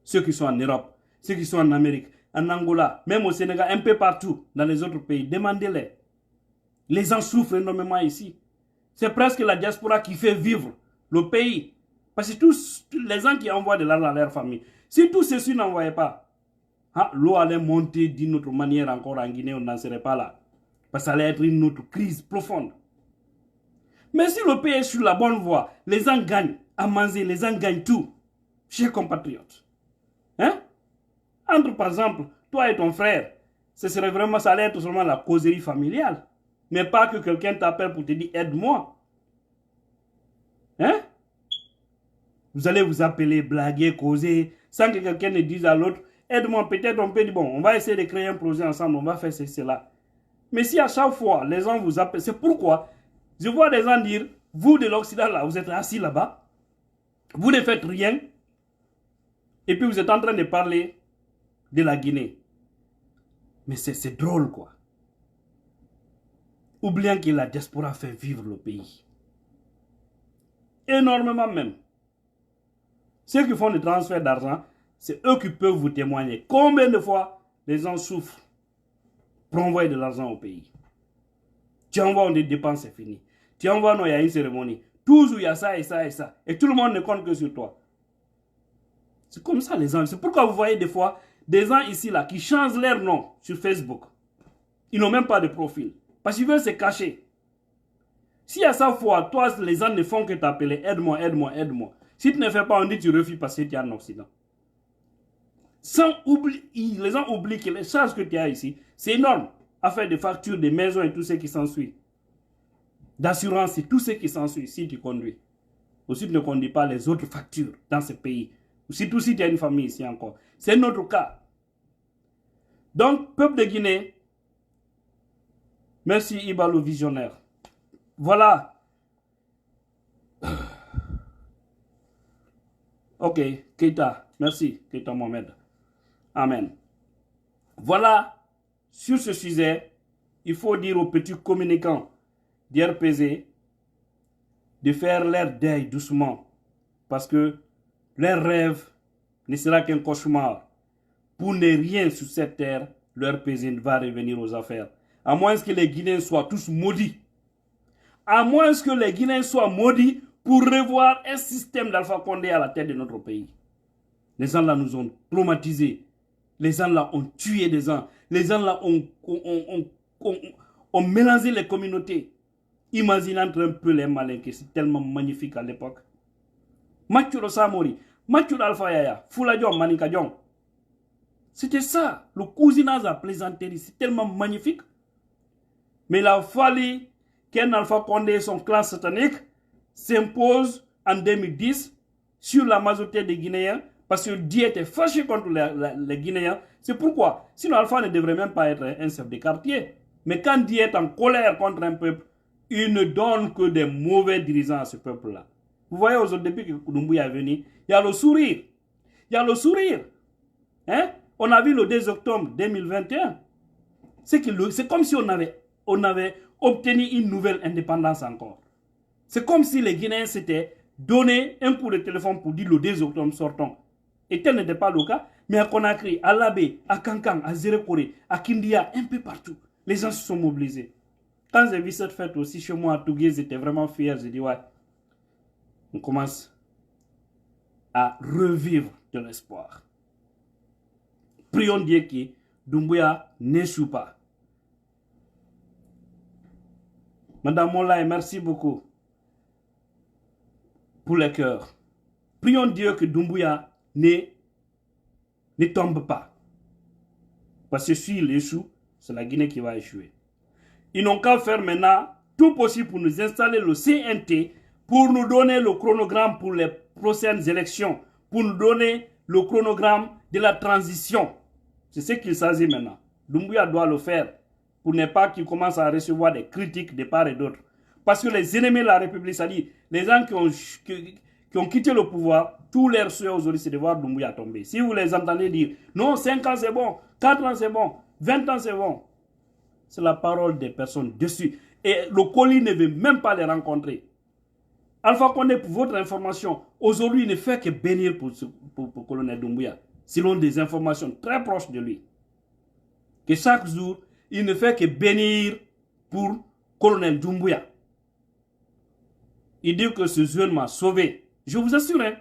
ceux qui sont en Europe, ceux qui sont en Amérique, en Angola, même au Sénégal, un peu partout dans les autres pays, demandez-les. Les gens souffrent énormément ici. C'est presque la diaspora qui fait vivre le pays. Parce que tous les gens qui envoient de l'argent à leur famille, si tous ceux-ci n'envoyaient pas, l'eau allait monter d'une autre manière encore en Guinée, on n'en serait pas là. Parce que ça allait être une autre crise profonde. Mais si le pays est sur la bonne voie, les gens gagnent à manger, les gens gagnent tout. Chers compatriotes. Hein? Entre par exemple, toi et ton frère, ce serait vraiment, ça allait être seulement la causerie familiale. Mais pas que quelqu'un t'appelle pour te dire aide-moi. Hein? Vous allez vous appeler, blaguer, causer, sans que quelqu'un ne dise à l'autre, aide-moi, peut-être on peut dire, bon, on va essayer de créer un projet ensemble, on va faire cela. Mais si à chaque fois, les gens vous appellent, c'est pourquoi je vois des gens dire, vous de l'Occident là, vous êtes assis là-bas, vous ne faites rien, et puis vous êtes en train de parler de la Guinée. Mais c'est drôle quoi. Oubliant que la diaspora fait vivre le pays. Énormément même. Ceux qui font des transferts d'argent, c'est eux qui peuvent vous témoigner. Combien de fois les gens souffrent pour envoyer de l'argent au pays? Tu envoies, on dit dépense, c'est fini. Tu envoies, non, il y a une cérémonie. Toujours, il y a ça et ça et ça. Et tout le monde ne compte que sur toi. C'est comme ça, les gens. C'est pourquoi vous voyez des fois des gens ici, là, qui changent leur nom sur Facebook. Ils n'ont même pas de profil. Parce qu'ils veulent se cacher. Si à chaque fois, toi, les gens ne font que t'appeler, aide-moi, aide-moi, aide-moi. Si tu ne fais pas, on dit que tu refuses parce que tu es en Occident. Sans oublier, les gens oublient que les charges que tu as ici, c'est énorme. Affaire de factures, de maisons et tout ce qui s'ensuit. D'assurance et tout ce qui s'ensuit si tu conduis. Ou si tu ne conduis pas les autres factures dans ce pays. Ou surtout si tu as une famille ici encore. C'est notre cas. Donc, peuple de Guinée, merci Ibalo visionnaire. Voilà. Ok, Keita, merci, Keita Mohamed. Amen. Voilà, sur ce sujet, il faut dire aux petits communicants d'RPZ de faire leur deuil doucement. Parce que leur rêve ne sera qu'un cauchemar. Pour ne rien sur cette terre, leur pays va revenir aux affaires. À moins que les Guinéens soient tous maudits. À moins que les Guinéens soient maudits pour revoir un système d'Alpha Condé à la tête de notre pays. Les gens là nous ont traumatisés. Les gens là ont tué des gens. Les gens là ont mélangé les communautés. Imaginez un peu les malins, que c'est tellement magnifique à l'époque. Mathieu Samori, Mathieu Alpha Yaya, Fouladion, Manikadion. C'était ça, le cousinage à plaisanterie, c'est tellement magnifique. Mais il a fallu qu'un Alpha Condé et son clan satanique s'impose en 2010 sur la majorité des Guinéens parce que Dieu était fâché contre les Guinéens. C'est pourquoi, sinon Alpha ne devrait même pas être un chef de quartier. Mais quand Dieu est en colère contre un peuple, il ne donne que des mauvais dirigeants à ce peuple-là. Vous voyez aujourd'hui, depuis que Doumbouya est venu, il y a le sourire. Il y a le sourire. Hein? On a vu le 2 octobre 2021. C'est comme si on avait obtenu une nouvelle indépendance encore. C'est comme si les Guinéens s'étaient donné un coup de téléphone pour dire le 2 octobre sortons. Et tel n'était pas le cas. Mais à Conakry, à Labé, à Kankan, à Zérekore, à Kindia, un peu partout, les gens se sont mobilisés. Quand j'ai vu cette fête aussi chez moi à Tougué, j'étais vraiment fier. J'ai dit, ouais, on commence à revivre de l'espoir. Prions Dieu que Doumbouya n'échoue pas. Madame Moulay, merci beaucoup pour le cœur. Prions Dieu que Doumbouya ne tombe pas. Parce que s'il échoue, c'est la Guinée qui va échouer. Ils n'ont qu'à faire maintenant tout possible pour nous installer le CNT, pour nous donner le chronogramme pour les prochaines élections, pour nous donner le chronogramme de la transition. C'est ce qu'il s'agit maintenant. Doumbouya doit le faire pour ne pas qu'il commence à recevoir des critiques de part et d'autre. Parce que les ennemis de la République, c'est-à-dire les gens qui ont quitté le pouvoir, tous leurs souhaits aujourd'hui, c'est de voir Doumbouya tomber. Si vous les entendez dire, non, 5 ans c'est bon, 4 ans c'est bon, 20 ans c'est bon, c'est la parole des personnes dessus. Et le colis ne veut même pas les rencontrer. Alpha Condé, pour votre information, aujourd'hui, il ne fait que bénir pour le colonel Doumbouya, selon des informations très proches de lui. Que chaque jour, il ne fait que bénir pour le colonel Doumbouya. Il dit que ce jeune m'a sauvé. Je vous assure, hein.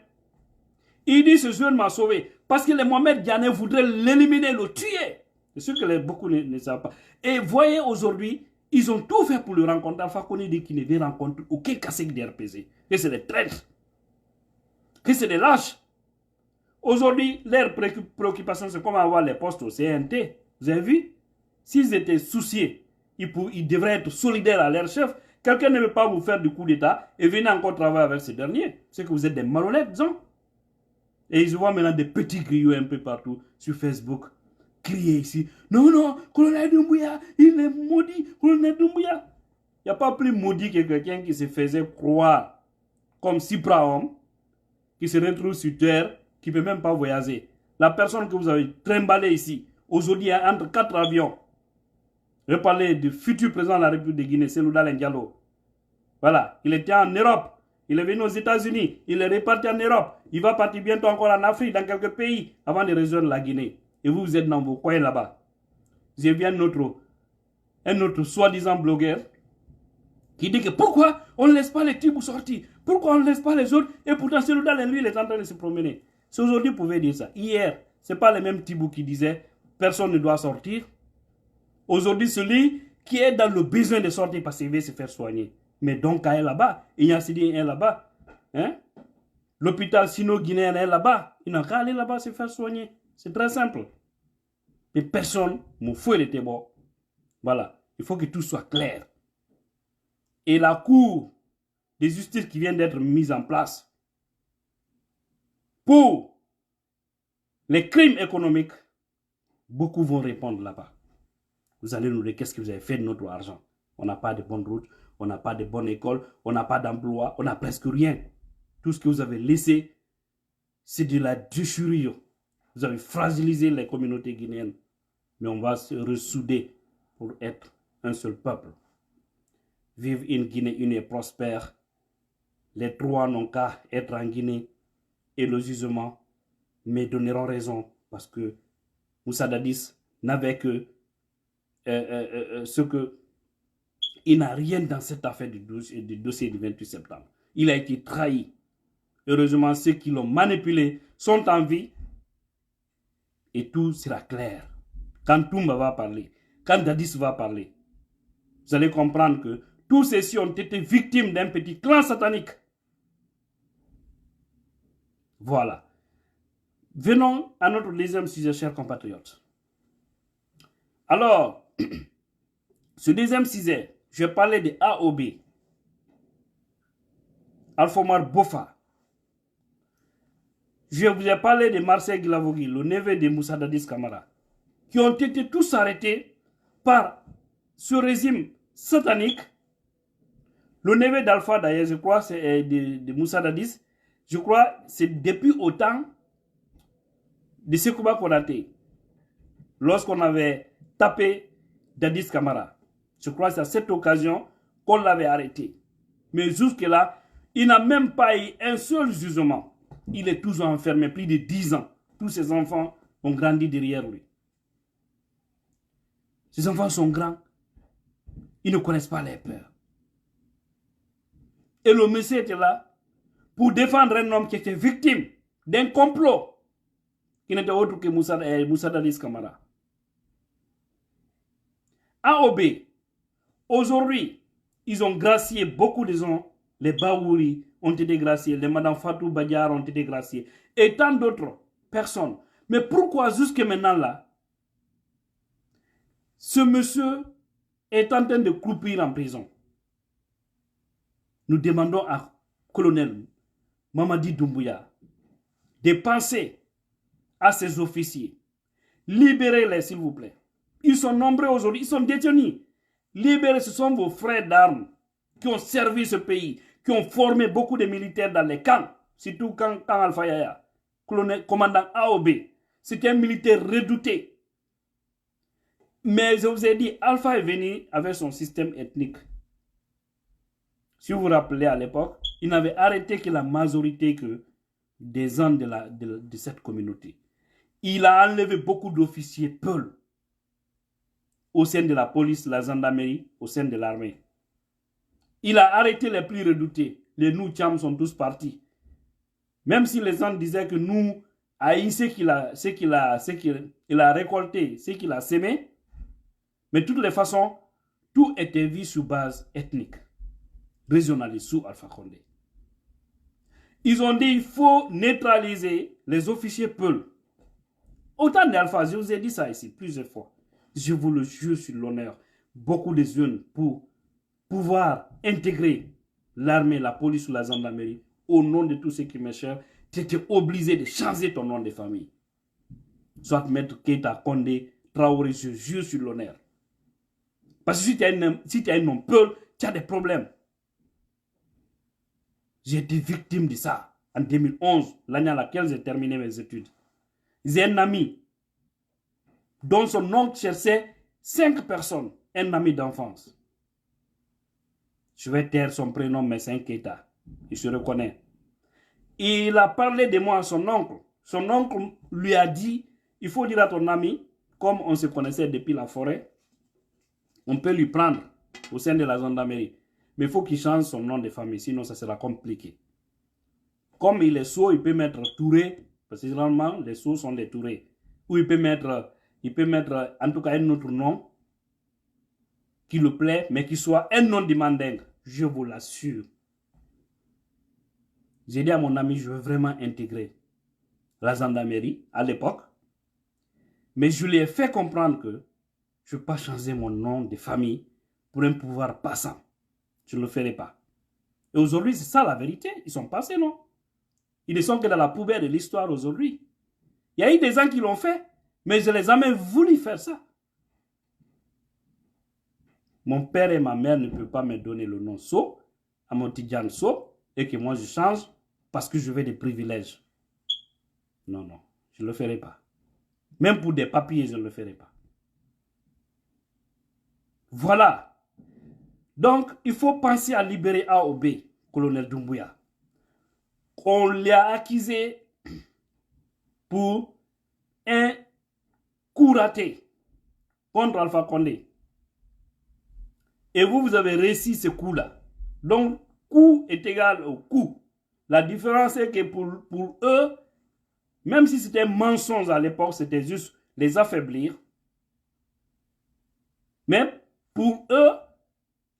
Il dit ce jeune m'a sauvé. Parce que les Mohamed Diané voudraient l'éliminer, le tuer. C'est sûr que beaucoup ne savent pas. Et voyez aujourd'hui, ils ont tout fait pour le rencontrer. Alpha Condé dit qu'il ne veut rencontrer aucun cacique de RPC. Que c'est des traîtres. Que c'est des lâches. Aujourd'hui, leur préoccupation, c'est comment avoir les postes au CNT. Vous avez vu? S'ils étaient souciés, ils devraient être solidaires à leur chef. Quelqu'un ne veut pas vous faire du coup d'État et venir encore travailler avec ces derniers. C'est que vous êtes des malhonnêtes, disons. Et ils voient maintenant des petits griots un peu partout sur Facebook. Crier ici. Non, non, colonel Doumbouya, il est maudit, colonel Doumbouya. Il n'y a pas plus maudit que quelqu'un qui se faisait croire comme Cyprahom, qui se retrouve sur terre, qui ne peut même pas voyager. La personne que vous avez trimballée ici, aujourd'hui, entre 4 avions. Je vais parler du futur président de la République de Guinée, Cellou Dalein Diallo. Voilà, il était en Europe. Il est venu aux États-Unis. Il est reparti en Europe. Il va partir bientôt encore en Afrique, dans quelques pays, avant de rejoindre la Guinée. Et vous, vous êtes dans vos coins là-bas. J'ai vu un autre soi-disant blogueur qui dit que pourquoi on ne laisse pas les Tibou sortir? Pourquoi on ne laisse pas les autres? Et pourtant, Cellou Dalein, lui, il est en train de se promener. C'est aujourd'hui, vous pouvez dire ça. Hier, ce n'est pas les mêmes Tibou qui disaient personne ne doit sortir. Aujourd'hui, celui qui est dans le besoin de sortir parce qu'il veut se faire soigner. Mais donc, quand il est là-bas, Ignacidien est là-bas. Hein? L'hôpital sino-guinéen est là-bas. Il n'a qu'à aller là-bas se faire soigner. C'est très simple. Et personne ne fouille les bon. Voilà. Il faut que tout soit clair. Et la cour de justice qui vient d'être mise en place pour les crimes économiques, beaucoup vont répondre là-bas. Vous allez nous dire qu'est-ce que vous avez fait de notre argent. On n'a pas de bonnes routes, on n'a pas de bonne école, on n'a pas d'emploi, on n'a presque rien. Tout ce que vous avez laissé, c'est de la déchirure. Vous avez fragilisé les communautés guinéennes. Mais on va se ressouder pour être un seul peuple. Vive une Guinée une et prospère. Les trois n'ont qu'à être en Guinée. Et le jugement me donneront raison. Parce que Moussa Dadis n'avait que ce que... Il n'a rien dans cette affaire du dossier du 28 septembre. Il a été trahi. Heureusement, ceux qui l'ont manipulé sont en vie et tout sera clair. Quand Toumba va parler, quand Dadis va parler, vous allez comprendre que tous ceux-ci ont été victimes d'un petit clan satanique. Voilà. Venons à notre deuxième sujet, chers compatriotes. Alors, ce deuxième sujet, je vais parler de AOB. Alfomar Bofa. Je vous ai parlé de Marcel Guilavogui, le neveu de Moussa Dadis Camara, qui ont été tous arrêtés par ce régime satanique. Le neveu d'Alpha, d'ailleurs, je crois, c'est de Moussa Dadis. Je crois c'est depuis autant de Sekouba Konaté, lorsqu'on avait tapé Dadis Camara. Je crois que c'est à cette occasion qu'on l'avait arrêté. Mais jusque-là, il n'a même pas eu un seul jugement. Il est toujours enfermé, plus de 10 ans. Tous ses enfants ont grandi derrière lui. Ses enfants sont grands. Ils ne connaissent pas les peurs. Et le monsieur était là pour défendre un homme qui était victime d'un complot qui n'était autre que Moussa Dadis Camara. AOB, aujourd'hui, ils ont gracié beaucoup de gens. Les Baouri ont été graciés, les Madame Fatou Badiar ont été graciés, et tant d'autres personnes. Mais pourquoi jusque maintenant là, ce monsieur est en train de croupir en prison? Nous demandons à colonel Mamadi Doumbouya de penser à ses officiers. Libérez-les, s'il vous plaît. Ils sont nombreux aujourd'hui, ils sont détenus. Libérez, ce sont vos frères d'armes qui ont servi ce pays, qui ont formé beaucoup de militaires dans les camps, surtout quand Alpha Yaya, commandant AOB, c'était un militaire redouté. Mais je vous ai dit, Alpha est venu avec son système ethnique. Si vous vous rappelez à l'époque, il n'avait arrêté que la majorité des gens de cette communauté. Il a enlevé beaucoup d'officiers peuls au sein de la police, la gendarmerie, au sein de l'armée. Il a arrêté les plus redoutés. Les Noucham sont tous partis. Même si les gens disaient que nous, Aïe, ce qu'il a récolté, ce qu'il a sémé, mais de toutes les façons, tout était vu sous base ethnique, régionaliste, sous Alpha Condé. Ils ont dit qu'il faut neutraliser les officiers peuls. Autant d'Alpha, je vous ai dit ça ici plusieurs fois. Je vous le jure sur l'honneur. Beaucoup de jeunes pour pouvoir intégrer l'armée, la police ou la gendarmerie au nom de tous ceux qui me cherchent, tu étais obligé de changer ton nom de famille. Soit Maître Keita, Condé, Traoré, je jure sur l'honneur. Parce que si tu es un homme peul, tu as des problèmes. J'ai été victime de ça en 2011, l'année à laquelle j'ai terminé mes études. J'ai un ami dont son oncle cherchait 5 personnes, un ami d'enfance. Je vais taire son prénom, mais c'est un Keita. Il se reconnaît. Il a parlé de moi à son oncle. Son oncle lui a dit, il faut dire à ton ami, comme on se connaissait depuis la forêt, on peut lui prendre au sein de la gendarmerie. Mais il faut qu'il change son nom de famille, sinon ça sera compliqué. Comme il est sourd, il peut mettre Touré, parce que généralement, les sourds sont des Touré. Ou il peut mettre en tout cas un autre nom qui le plaît, mais qui soit un nom de mandingue. Je vous l'assure. J'ai dit à mon ami, je veux vraiment intégrer la gendarmerie à l'époque. Mais je lui ai fait comprendre que je ne veux pas changer mon nom de famille pour un pouvoir passant. Je ne le ferai pas. Et aujourd'hui, c'est ça la vérité. Ils sont passés, non? Ils ne sont que dans la poubelle de l'histoire aujourd'hui. Il y a eu des gens qui l'ont fait, mais je n'ai jamais voulu faire ça. Mon père et ma mère ne peuvent pas me donner le nom So, à mon Tidjane So, et que moi je change parce que je veux des privilèges. Non, non, je ne le ferai pas. Même pour des papiers, je ne le ferai pas. Voilà. Donc, il faut penser à libérer AOB, colonel Doumbouya. On l'a accusé pour un coup raté. contre Alpha Condé. Et vous avez réussi ce coup-là. Donc, coup est égal au coup. La différence est que pour eux, même si c'était un mensonge à l'époque, c'était juste les affaiblir. Mais pour eux,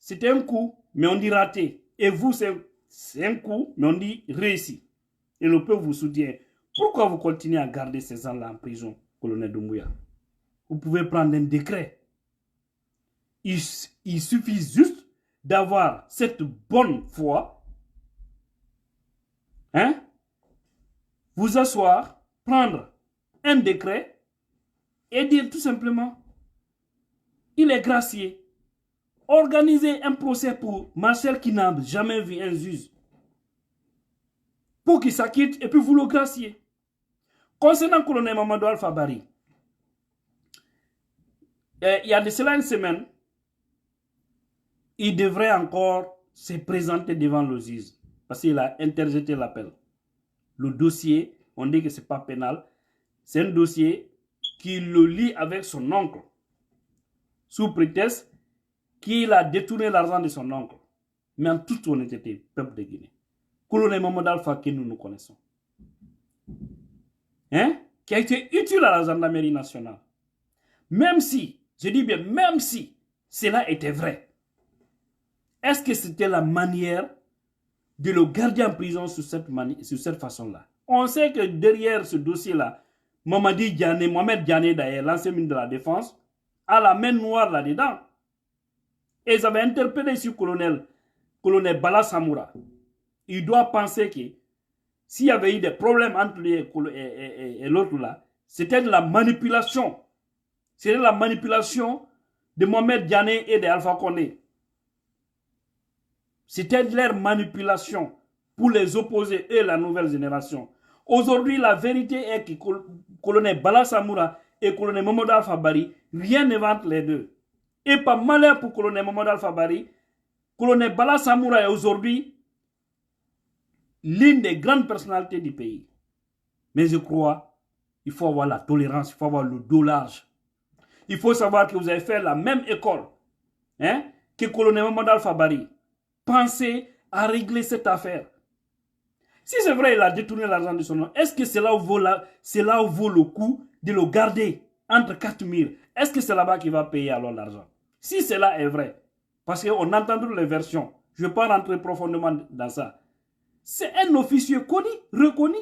c'était un coup, mais on dit raté. Et vous, c'est un coup, mais on dit réussi. Et le peuple vous soutient. Pourquoi vous continuez à garder ces gens-là en prison, colonel Doumbouya? Vous pouvez prendre un décret. Il suffit juste d'avoir cette bonne foi, hein, vous asseoir, prendre un décret et dire tout simplement, il est gracié. Organisez un procès pour Marcel qui n'a jamais vu un juge, pour qu'il s'acquitte et puis vous le graciez. Concernant le colonel Mamadou Alpha Bari, il y a de cela une semaine, il devrait encore se présenter devant le juge parce qu'il a interjeté l'appel. Le dossier, on dit que ce n'est pas pénal, c'est un dossier qu'il le lie avec son oncle, sous prétexte qu'il a détourné l'argent de son oncle. Mais en toute honnêteté, peuple de Guinée, colonel Mamadou Alpha que nous connaissons, hein, qui a été utile à la gendarmerie nationale, même si, je dis bien, même si cela était vrai, est-ce que c'était la manière de le garder en prison sur cette façon-là? On sait que derrière ce dossier-là, Mohamed Diané d'ailleurs, l'ancien ministre de la Défense, a la main noire là-dedans. Et ils avaient interpellé sur colonel Bala Samoura. Il doit penser que s'il y avait eu des problèmes entre lui et l'autre là, c'était de la manipulation. C'était la manipulation de Mohamed Diané et de Alpha Condé. C'était de leur manipulation pour les opposer et la nouvelle génération. Aujourd'hui, la vérité est que colonel Bala Samoura et colonel Mamadou Alpha Bari, rien ne va entre les deux. Et pas malheur pour colonel Mamadou Alpha Bari, colonel Bala Samoura est aujourd'hui l'une des grandes personnalités du pays. Mais je crois, il faut avoir la tolérance, il faut avoir le dos large. Il faut savoir que vous avez fait la même école, hein, que colonel Mamadou Alpha Bari. Pensez à régler cette affaire. Si c'est vrai, il a détourné l'argent de son nom, est-ce que c'est là où vaut le coup de le garder entre quatre murs? Est-ce que c'est là-bas qu'il va payer alors l'argent? Si cela est vrai, parce qu'on a entendu les versions, je ne vais pas rentrer profondément dans ça. C'est un officier connu, reconnu,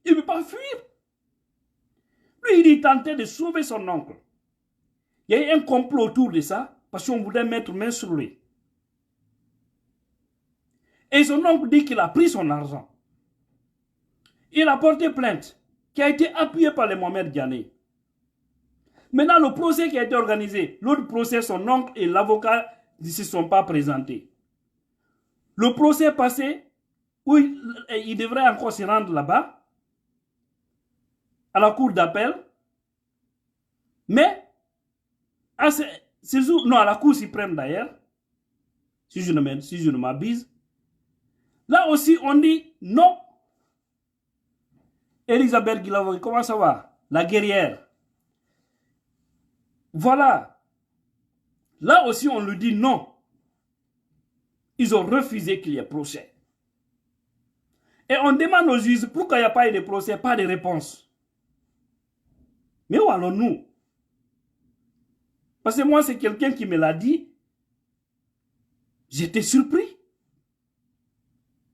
il ne veut pas fuir. Lui, il tentait de sauver son oncle. Il y a eu un complot autour de ça, parce qu'on voulait mettre main sur lui. Et son oncle dit qu'il a pris son argent. Il a porté plainte, qui a été appuyée par les Mohamed Diané. Maintenant, le procès qui a été organisé, l'autre procès, son oncle et l'avocat ne se sont pas présentés. Le procès passé, où il devrait encore se rendre là-bas, à la cour d'appel, mais à ces jours, non, à la cour suprême d'ailleurs, si je ne m'abuse, là aussi on dit non. Elisabeth Guilavoy, comment ça va? La guerrière. Voilà. Là aussi on lui dit non. Ils ont refusé qu'il y ait procès. Et on demande aux juges pourquoi il n'y a pas eu de procès, pas de réponse. Mais où allons-nous? Parce que moi, c'est quelqu'un qui me l'a dit. J'étais surpris.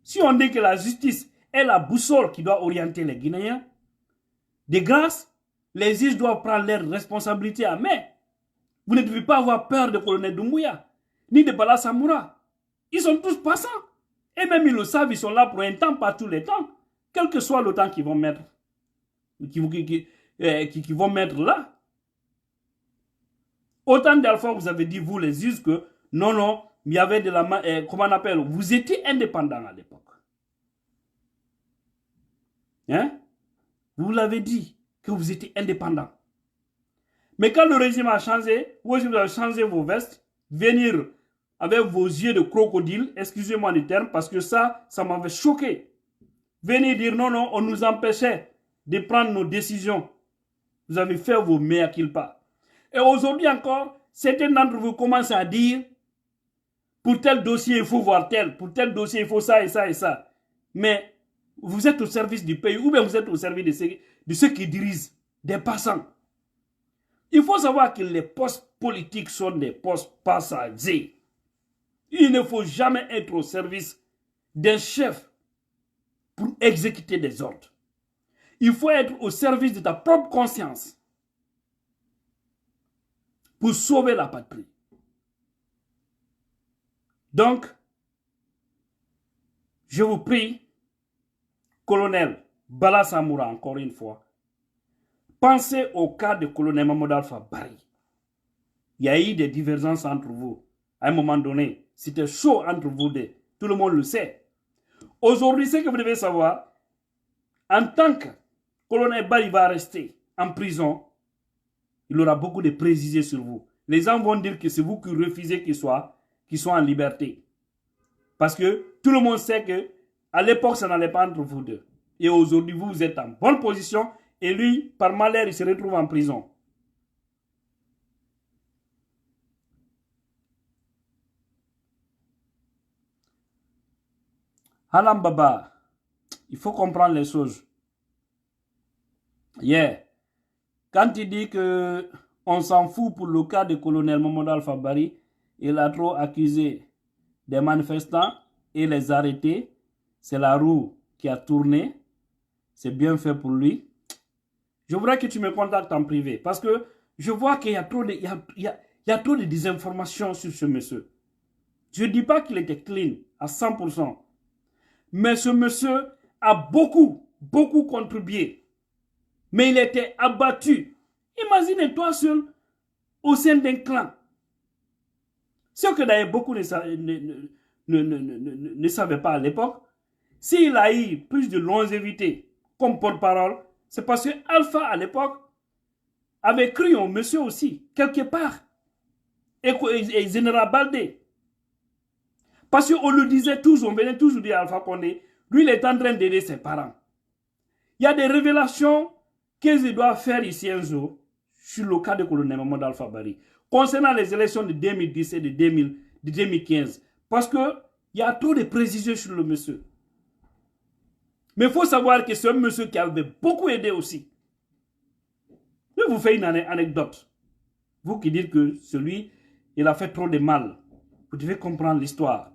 Si on dit que la justice est la boussole qui doit orienter les Guinéens, de grâce, les juges doivent prendre leurs responsabilités à main. Vous ne devez pas avoir peur de colonel Doumbouya, ni de Bala Samoura. Ils sont tous passants. Et même ils le savent, ils sont là pour un temps, pas tous les temps. Quel que soit le temps qu'ils vont mettre. Qui vont mettre là. Autant d'alpha, vous avez dit, vous les juges, que non, il y avait de la... comment on appelle? Vous étiez indépendants à l'époque. Hein? Vous l'avez dit, que vous étiez indépendants. Mais quand le régime a changé, vous avez changé vos vestes, venir avec vos yeux de crocodile, excusez-moi du terme, parce que ça m'avait choqué. Venir dire non, on nous empêchait de prendre nos décisions. Vous avez fait vos mea culpa. Et aujourd'hui encore, certains d'entre vous commencent à dire, pour tel dossier, il faut voir tel, pour tel dossier, il faut ça et ça et ça. Mais vous êtes au service du pays ou bien vous êtes au service de ceux qui dirigent, des passants. Il faut savoir que les postes politiques sont des postes passagers. Il ne faut jamais être au service d'un chef pour exécuter des ordres. Il faut être au service de ta propre conscience pour sauver la patrie. Donc, je vous prie, colonel Bala Samoura, encore une fois, pensez au cas de colonel Mamadou Alpha Barry. Il y a eu des divergences entre vous. À un moment donné, c'était chaud entre vous deux. Tout le monde le sait. Aujourd'hui, ce que vous devez savoir, en tant que colonel Barry va rester en prison, il aura beaucoup de préjugés sur vous. Les gens vont dire que c'est vous qui refusez qu'il soit en liberté. Parce que tout le monde sait que à l'époque, ça n'allait pas entre vous deux. Et aujourd'hui, vous êtes en bonne position et lui, par malheur, il se retrouve en prison. Halam Baba, il faut comprendre les choses. Quand il dit que on s'en fout pour le cas du colonel Mamadou Alpha Barry, il a trop accusé des manifestants et les arrêtés. C'est la roue qui a tourné. C'est bien fait pour lui. Je voudrais que tu me contactes en privé parce que je vois qu'il y a trop de désinformations sur ce monsieur. Je ne dis pas qu'il était clean à 100%. Mais ce monsieur a beaucoup contribué. Mais il était abattu. Imagine-toi seul au sein d'un clan. Ce que d'ailleurs beaucoup ne savaient pas à l'époque, s'il a eu plus de longévité comme porte-parole, c'est parce que Alpha à l'époque avait cru en monsieur aussi, quelque part. Et Général Baldé. Parce qu'on le disait tous, on venait toujours dire à Alpha Condé, lui il est en train d'aider ses parents. Il y a des révélations qu'ils doivent faire ici un jour sur le cas de colonel Mamadou Alpha Barry concernant les élections de 2010 et de 2015. Parce qu'il y a trop de précisions sur le monsieur. Mais il faut savoir que c'est un monsieur qui avait beaucoup aidé aussi. Je vous fais une anecdote. Vous qui dites que celui, il a fait trop de mal. Vous devez comprendre l'histoire.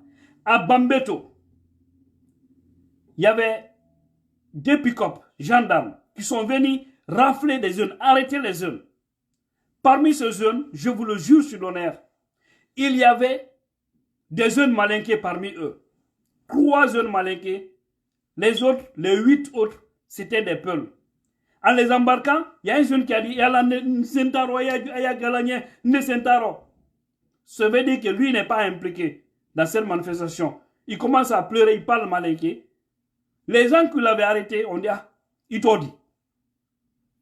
À Bambeto, il y avait deux pick-up gendarmes qui sont venus rafler des jeunes, arrêter les jeunes. Parmi ces jeunes, je vous le jure sur l'honneur, il y avait des jeunes malinqués parmi eux. 3 jeunes malinqués. Les autres, les 8 autres, c'était des peuls. En les embarquant, il y a un jeune qui a dit, il y a la Sentaro, il y a Galagné, ne Sentaro. Ça veut dire que lui n'est pas impliqué dans cette manifestation. Il commence à pleurer, il parle malinqué. Les gens qui l'avaient arrêté ont dit, ah, il t'a dit,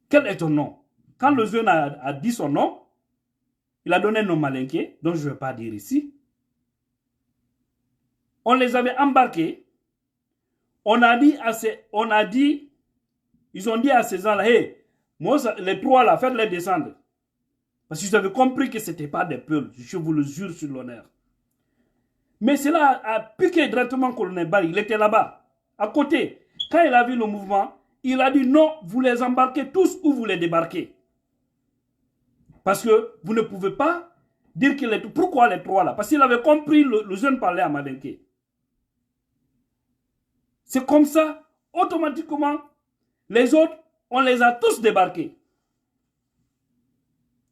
quel est ton nom? Quand le jeune a dit son nom, il a donné un nom malinqué, dont je ne vais pas dire ici. On les avait embarqués. Ils ont dit à ces gens-là, hey, moi, les 3 là, faites-les descendre. Parce qu'ils avaient compris que ce n'était pas des peuls. Je vous le jure sur l'honneur. Mais cela a piqué directement le colonel Barry. Il était là-bas, à côté. Quand il a vu le mouvement, il a dit non, vous les embarquez tous ou vous les débarquez. Parce que vous ne pouvez pas dire que pourquoi les 3 là? Parce qu'il avait compris, le jeune parlait à Malinké. C'est comme ça, automatiquement, les autres, on les a tous débarqués.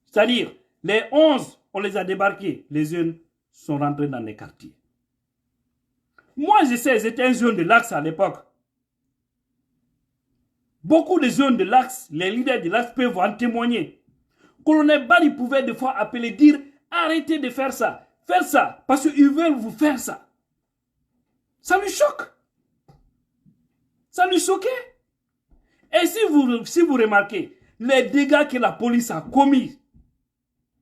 C'est-à-dire, les 11, on les a débarqués. Les jeunes sont rentrés dans les quartiers. Moi, je sais, j'étais un jeune de l'Axe à l'époque. Beaucoup de jeunes de l'Axe, les leaders de l'Axe peuvent en témoigner. Colonel Barry pouvait des fois appeler, dire, arrêtez de faire ça, parce qu'ils veulent vous faire ça. Ça lui choque. Ça lui choquait. Et si vous remarquez, les dégâts que la police a commis,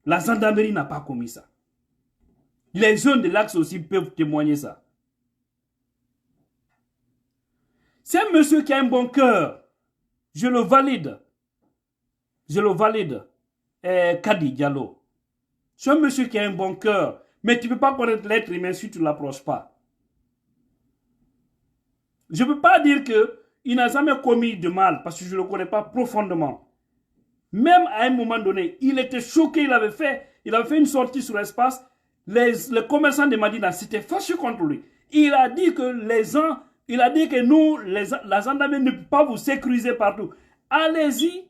la gendarmerie n'a pas commis ça. Les jeunes de l'Axe aussi peuvent témoigner ça. C'est un monsieur qui a un bon cœur. Je le valide. Je le valide. Kadi Diallo. C'est un monsieur qui a un bon cœur, mais tu ne peux pas connaître l'être humain si tu ne l'approches pas. Je ne peux pas dire qu'il n'a jamais commis de mal, parce que je ne le connais pas profondément. Même à un moment donné, il était choqué, il avait fait une sortie sur l'espace. Les commerçants de Madina s'étaient fâchés contre lui. Il a dit que nous, la gendarmerie ne peut pas vous sécuriser partout. Allez-y,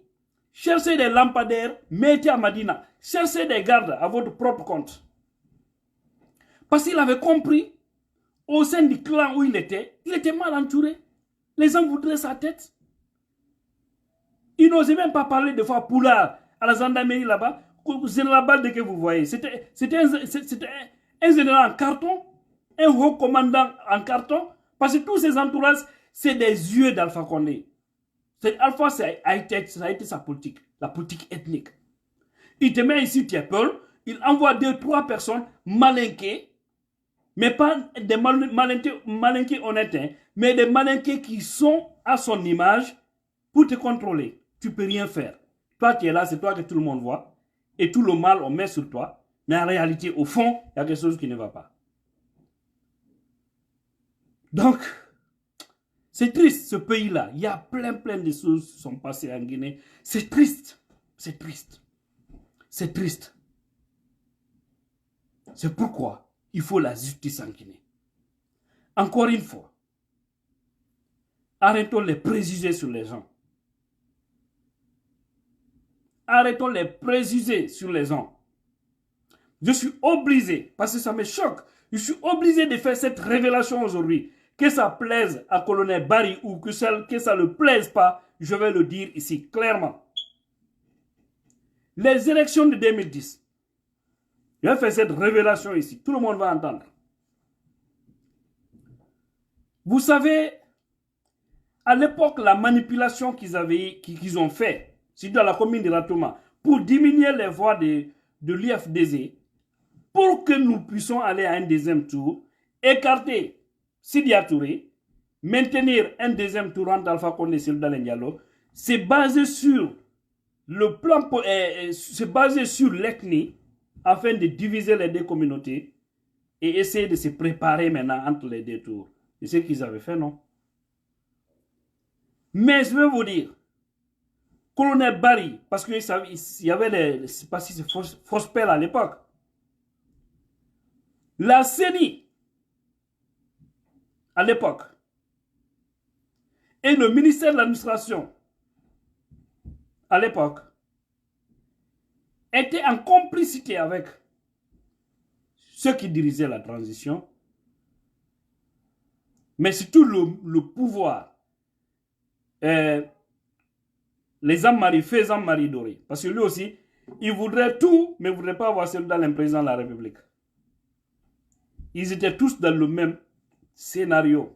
cherchez des lampadaires, mettez à Madina. Cherchez des gardes à votre propre compte. Parce qu'il avait compris, au sein du clan où il était mal entouré. Les gens voudraient sa tête. Il n'osait même pas parler de fois Poulard à la gendarmerie là-bas. Général Balde que vous voyez, c'était un général en carton, un haut commandant en carton, parce que tous ses entourages, c'est des yeux d'Alpha Condé. Alpha, ça a été sa politique, la politique ethnique. Il te met ici, tu es peur, il envoie 2-3 personnes malinquées, mais pas des malinqués honnêtes, hein, mais des malinqués qui sont à son image pour te contrôler. Tu ne peux rien faire. Toi, tu es là, c'est toi que tout le monde voit. Et tout le mal, on met sur toi. Mais en réalité, au fond, il y a quelque chose qui ne va pas. Donc, c'est triste, ce pays-là. Il y a plein de choses qui sont passées en Guinée. C'est triste. C'est triste. C'est triste. C'est pourquoi il faut la justice en Guinée. Encore une fois, arrêtons les préjugés sur les gens. Arrêtons les préjugés sur les gens. Je suis obligé, parce que ça me choque, je suis obligé de faire cette révélation aujourd'hui. Que ça plaise à colonel Barry ou que ça ne le plaise pas, je vais le dire ici clairement. Les élections de 2010, je vais faire cette révélation ici, tout le monde va entendre. Vous savez, à l'époque, la manipulation qu'ils ont fait, surtout dans la commune de Ratouma, pour diminuer les voix de l'UFDZ, pour que nous puissions aller à un deuxième tour, écarter Sidia Touré, maintenir un deuxième tour entre Alpha Condé et Cellou Diallo, c'est basé sur le plan, c'est basé sur l'ethnie, afin de diviser les deux communautés et essayer de se préparer maintenant entre les deux tours. C'est ce qu'ils avaient fait, non? Mais je vais vous dire, colonel Barry, parce qu'il y avait les, je sais pas si c'est Fospel à l'époque, la CENI, à l'époque, et le ministère de l'administration, à l'époque, étaient en complicité avec ceux qui dirigeaient la transition, mais surtout le pouvoir, les Amari, faisant Marie Doré. Parce que lui aussi, il voudrait tout, mais il ne voudrait pas avoir celui dans le président de la République. Ils étaient tous dans le même scénario.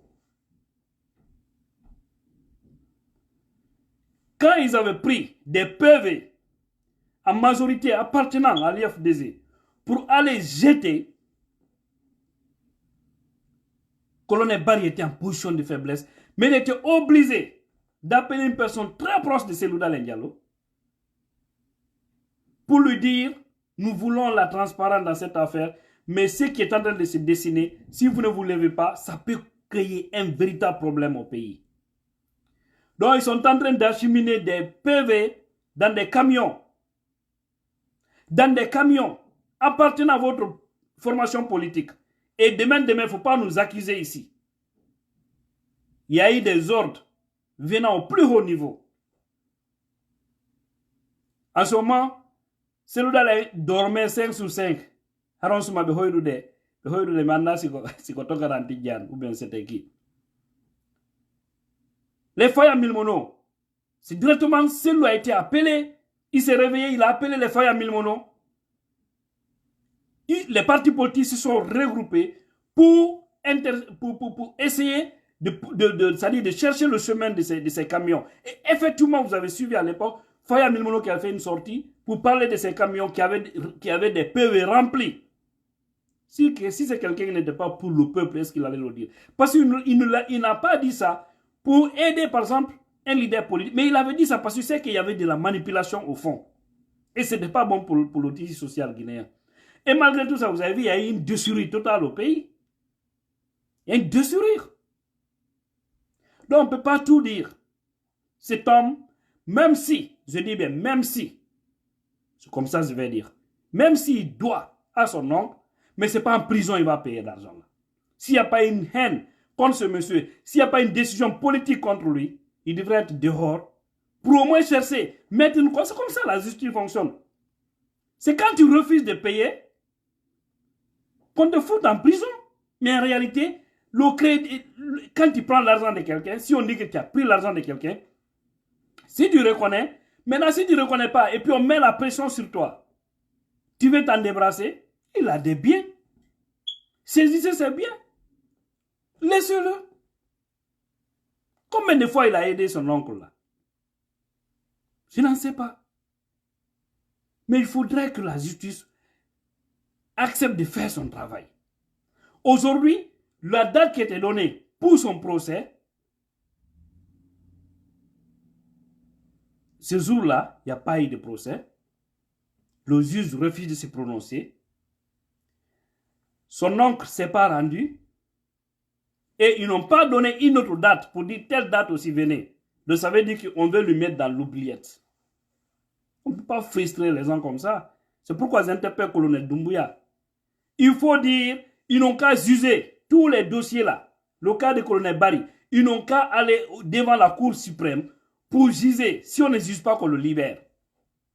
Quand ils avaient pris des PV en majorité appartenant à l'IFDZ pour aller jeter, colonel Barry était en position de faiblesse, mais il était obligé d'appeler une personne très proche de Cellou Diallo pour lui dire, nous voulons la transparence dans cette affaire, mais ce qui est en train de se dessiner, si vous ne vous levez pas, ça peut créer un véritable problème au pays. Donc ils sont en train d'acheminer des PV dans des camions. Dans des camions appartenant à votre formation politique. Et demain, il ne faut pas nous accuser ici. Il y a eu des ordres venant au plus haut niveau. En ce moment, Cellou Diallo dormait 5 sur 5. Haronsuma behoydu de manna si ko tokaranti dian ou bien c'était qui. Les Faya Milmono, c'est directement Cellou a été appelé. Il s'est réveillé, il a appelé les Faya Milmono. Les partis politiques se sont regroupés pour essayer de chercher le chemin de ces camions. Et effectivement, vous avez suivi à l'époque Faya Milmono qui a fait une sortie pour parler de ces camions qui avaient des PV remplis. Si c'est quelqu'un qui n'était pas pour le peuple, est-ce qu'il allait le dire? Parce qu'il n'a pas dit ça pour aider, par exemple, un leader politique. Mais il avait dit ça parce qu'il sait qu'il y avait de la manipulation au fond. Et ce n'était pas bon pour le tissu social guinéen. Et malgré tout ça, vous avez vu, il y a eu une déchirure totale au pays. Il y a une déchirure. Donc on ne peut pas tout dire. Cet homme, même si, je dis bien, même si, c'est comme ça que je vais dire, même s'il doit à son oncle, mais ce n'est pas en prison qu'il va payer l'argent. S'il n'y a pas une haine contre ce monsieur, s'il n'y a pas une décision politique contre lui, il devrait être dehors pour au moins chercher, mettre une cause. C'est comme ça la justice fonctionne. C'est quand tu refuses de payer qu'on te fout en prison. Mais en réalité, le crédit, quand tu prends l'argent de quelqu'un, si on dit que tu as pris l'argent de quelqu'un, si tu reconnais, maintenant si tu ne reconnais pas, et puis on met la pression sur toi, tu veux t'en débarrasser, il a des biens. Saisissez ses biens. Laissez-le. Combien de fois il a aidé son oncle là? Je n'en sais pas. Mais il faudrait que la justice accepte de faire son travail. Aujourd'hui, la date qui était donnée pour son procès, ce jour-là, il n'y a pas eu de procès. Le juge refuse de se prononcer. Son oncle ne s'est pas rendu. Et ils n'ont pas donné une autre date pour dire telle date aussi venez. Donc ça veut dire qu'on veut lui mettre dans l'oubliette. On ne peut pas frustrer les gens comme ça. C'est pourquoi j'interpelle le colonel Doumbouya. Il faut dire, ils n'ont qu'à juger tous les dossiers là. Le cas du colonel Barry, ils n'ont qu'à aller devant la Cour suprême pour juger. Si on ne juge pas, qu'on le libère.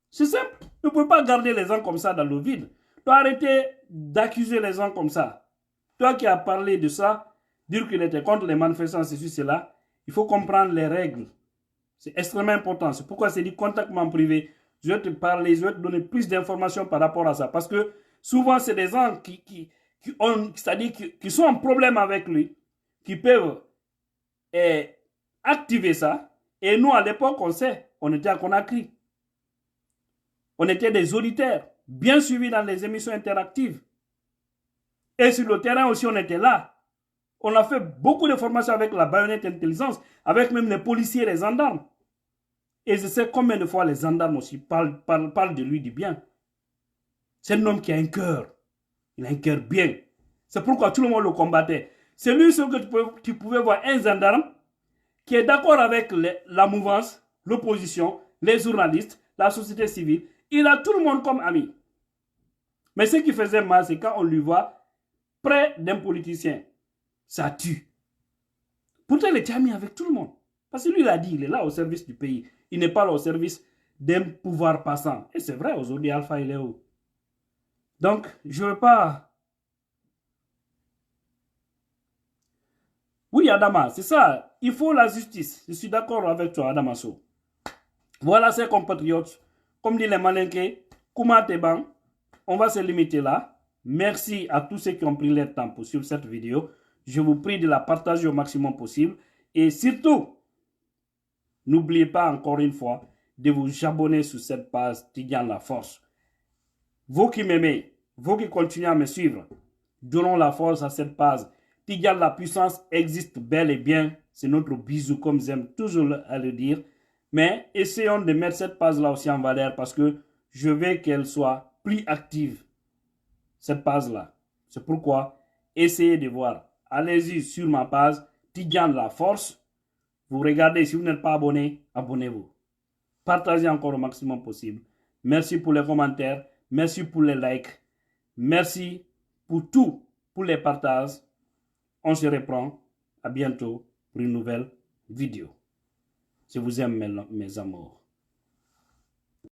C'est simple. On ne peut pas garder les gens comme ça dans le vide. Tu dois arrêter d'accuser les gens comme ça. Toi qui as parlé de ça, dire qu'il était contre les manifestants, ceci, cela, il faut comprendre les règles. C'est extrêmement important. C'est pourquoi c'est dit contactement privé. Je vais te parler, je vais te donner plus d'informations par rapport à ça. Parce que souvent, c'est des gens qui sont en problème avec lui, qui peuvent activer ça. Et nous, à l'époque, on sait, on était à Conakry. On était des auditeurs, bien suivis dans les émissions interactives. Et sur le terrain aussi, on était là. On a fait beaucoup de formations avec la baïonnette intelligence, avec même les policiers et les gendarmes. Et je sais combien de fois les gendarmes aussi parlent de lui du bien. C'est un homme qui a un cœur. Il a un cœur bien. C'est pourquoi tout le monde le combattait. C'est lui seul que tu pouvais voir un gendarme qui est d'accord avec la mouvance, l'opposition, les journalistes, la société civile. Il a tout le monde comme ami. Mais ce qui faisait mal, c'est quand on lui voit près d'un politicien. Ça tue. Pourtant, il était ami avec tout le monde. Parce que lui, il a dit, il est là au service du pays. Il n'est pas là au service d'un pouvoir passant. Et c'est vrai, aujourd'hui, Alpha, il est où? Donc, je ne veux pas... Oui, Adama, c'est ça. Il faut la justice. Je suis d'accord avec toi, Adamaso. Voilà ces compatriotes. Comme dit les Malinké, Kouma Teban, on va se limiter là. Merci à tous ceux qui ont pris leur temps pour suivre cette vidéo. Je vous prie de la partager au maximum possible. Et surtout, n'oubliez pas encore une fois de vous abonner sur cette page Tidjane La Force. Vous qui m'aimez, vous qui continuez à me suivre, donnons la force à cette page. Tidjane La Puissance existe bel et bien. C'est notre bisou, comme j'aime toujours à le dire. Mais essayons de mettre cette page-là aussi en valeur parce que je veux qu'elle soit plus active. Cette page-là. C'est pourquoi, essayez de voir. Allez-y sur ma page, Tidjane La Force. Vous regardez, si vous n'êtes pas abonné, abonnez-vous. Partagez encore au maximum possible. Merci pour les commentaires. Merci pour les likes. Merci pour tout, pour les partages. On se reprend. À bientôt pour une nouvelle vidéo. Je vous aime, mes amours.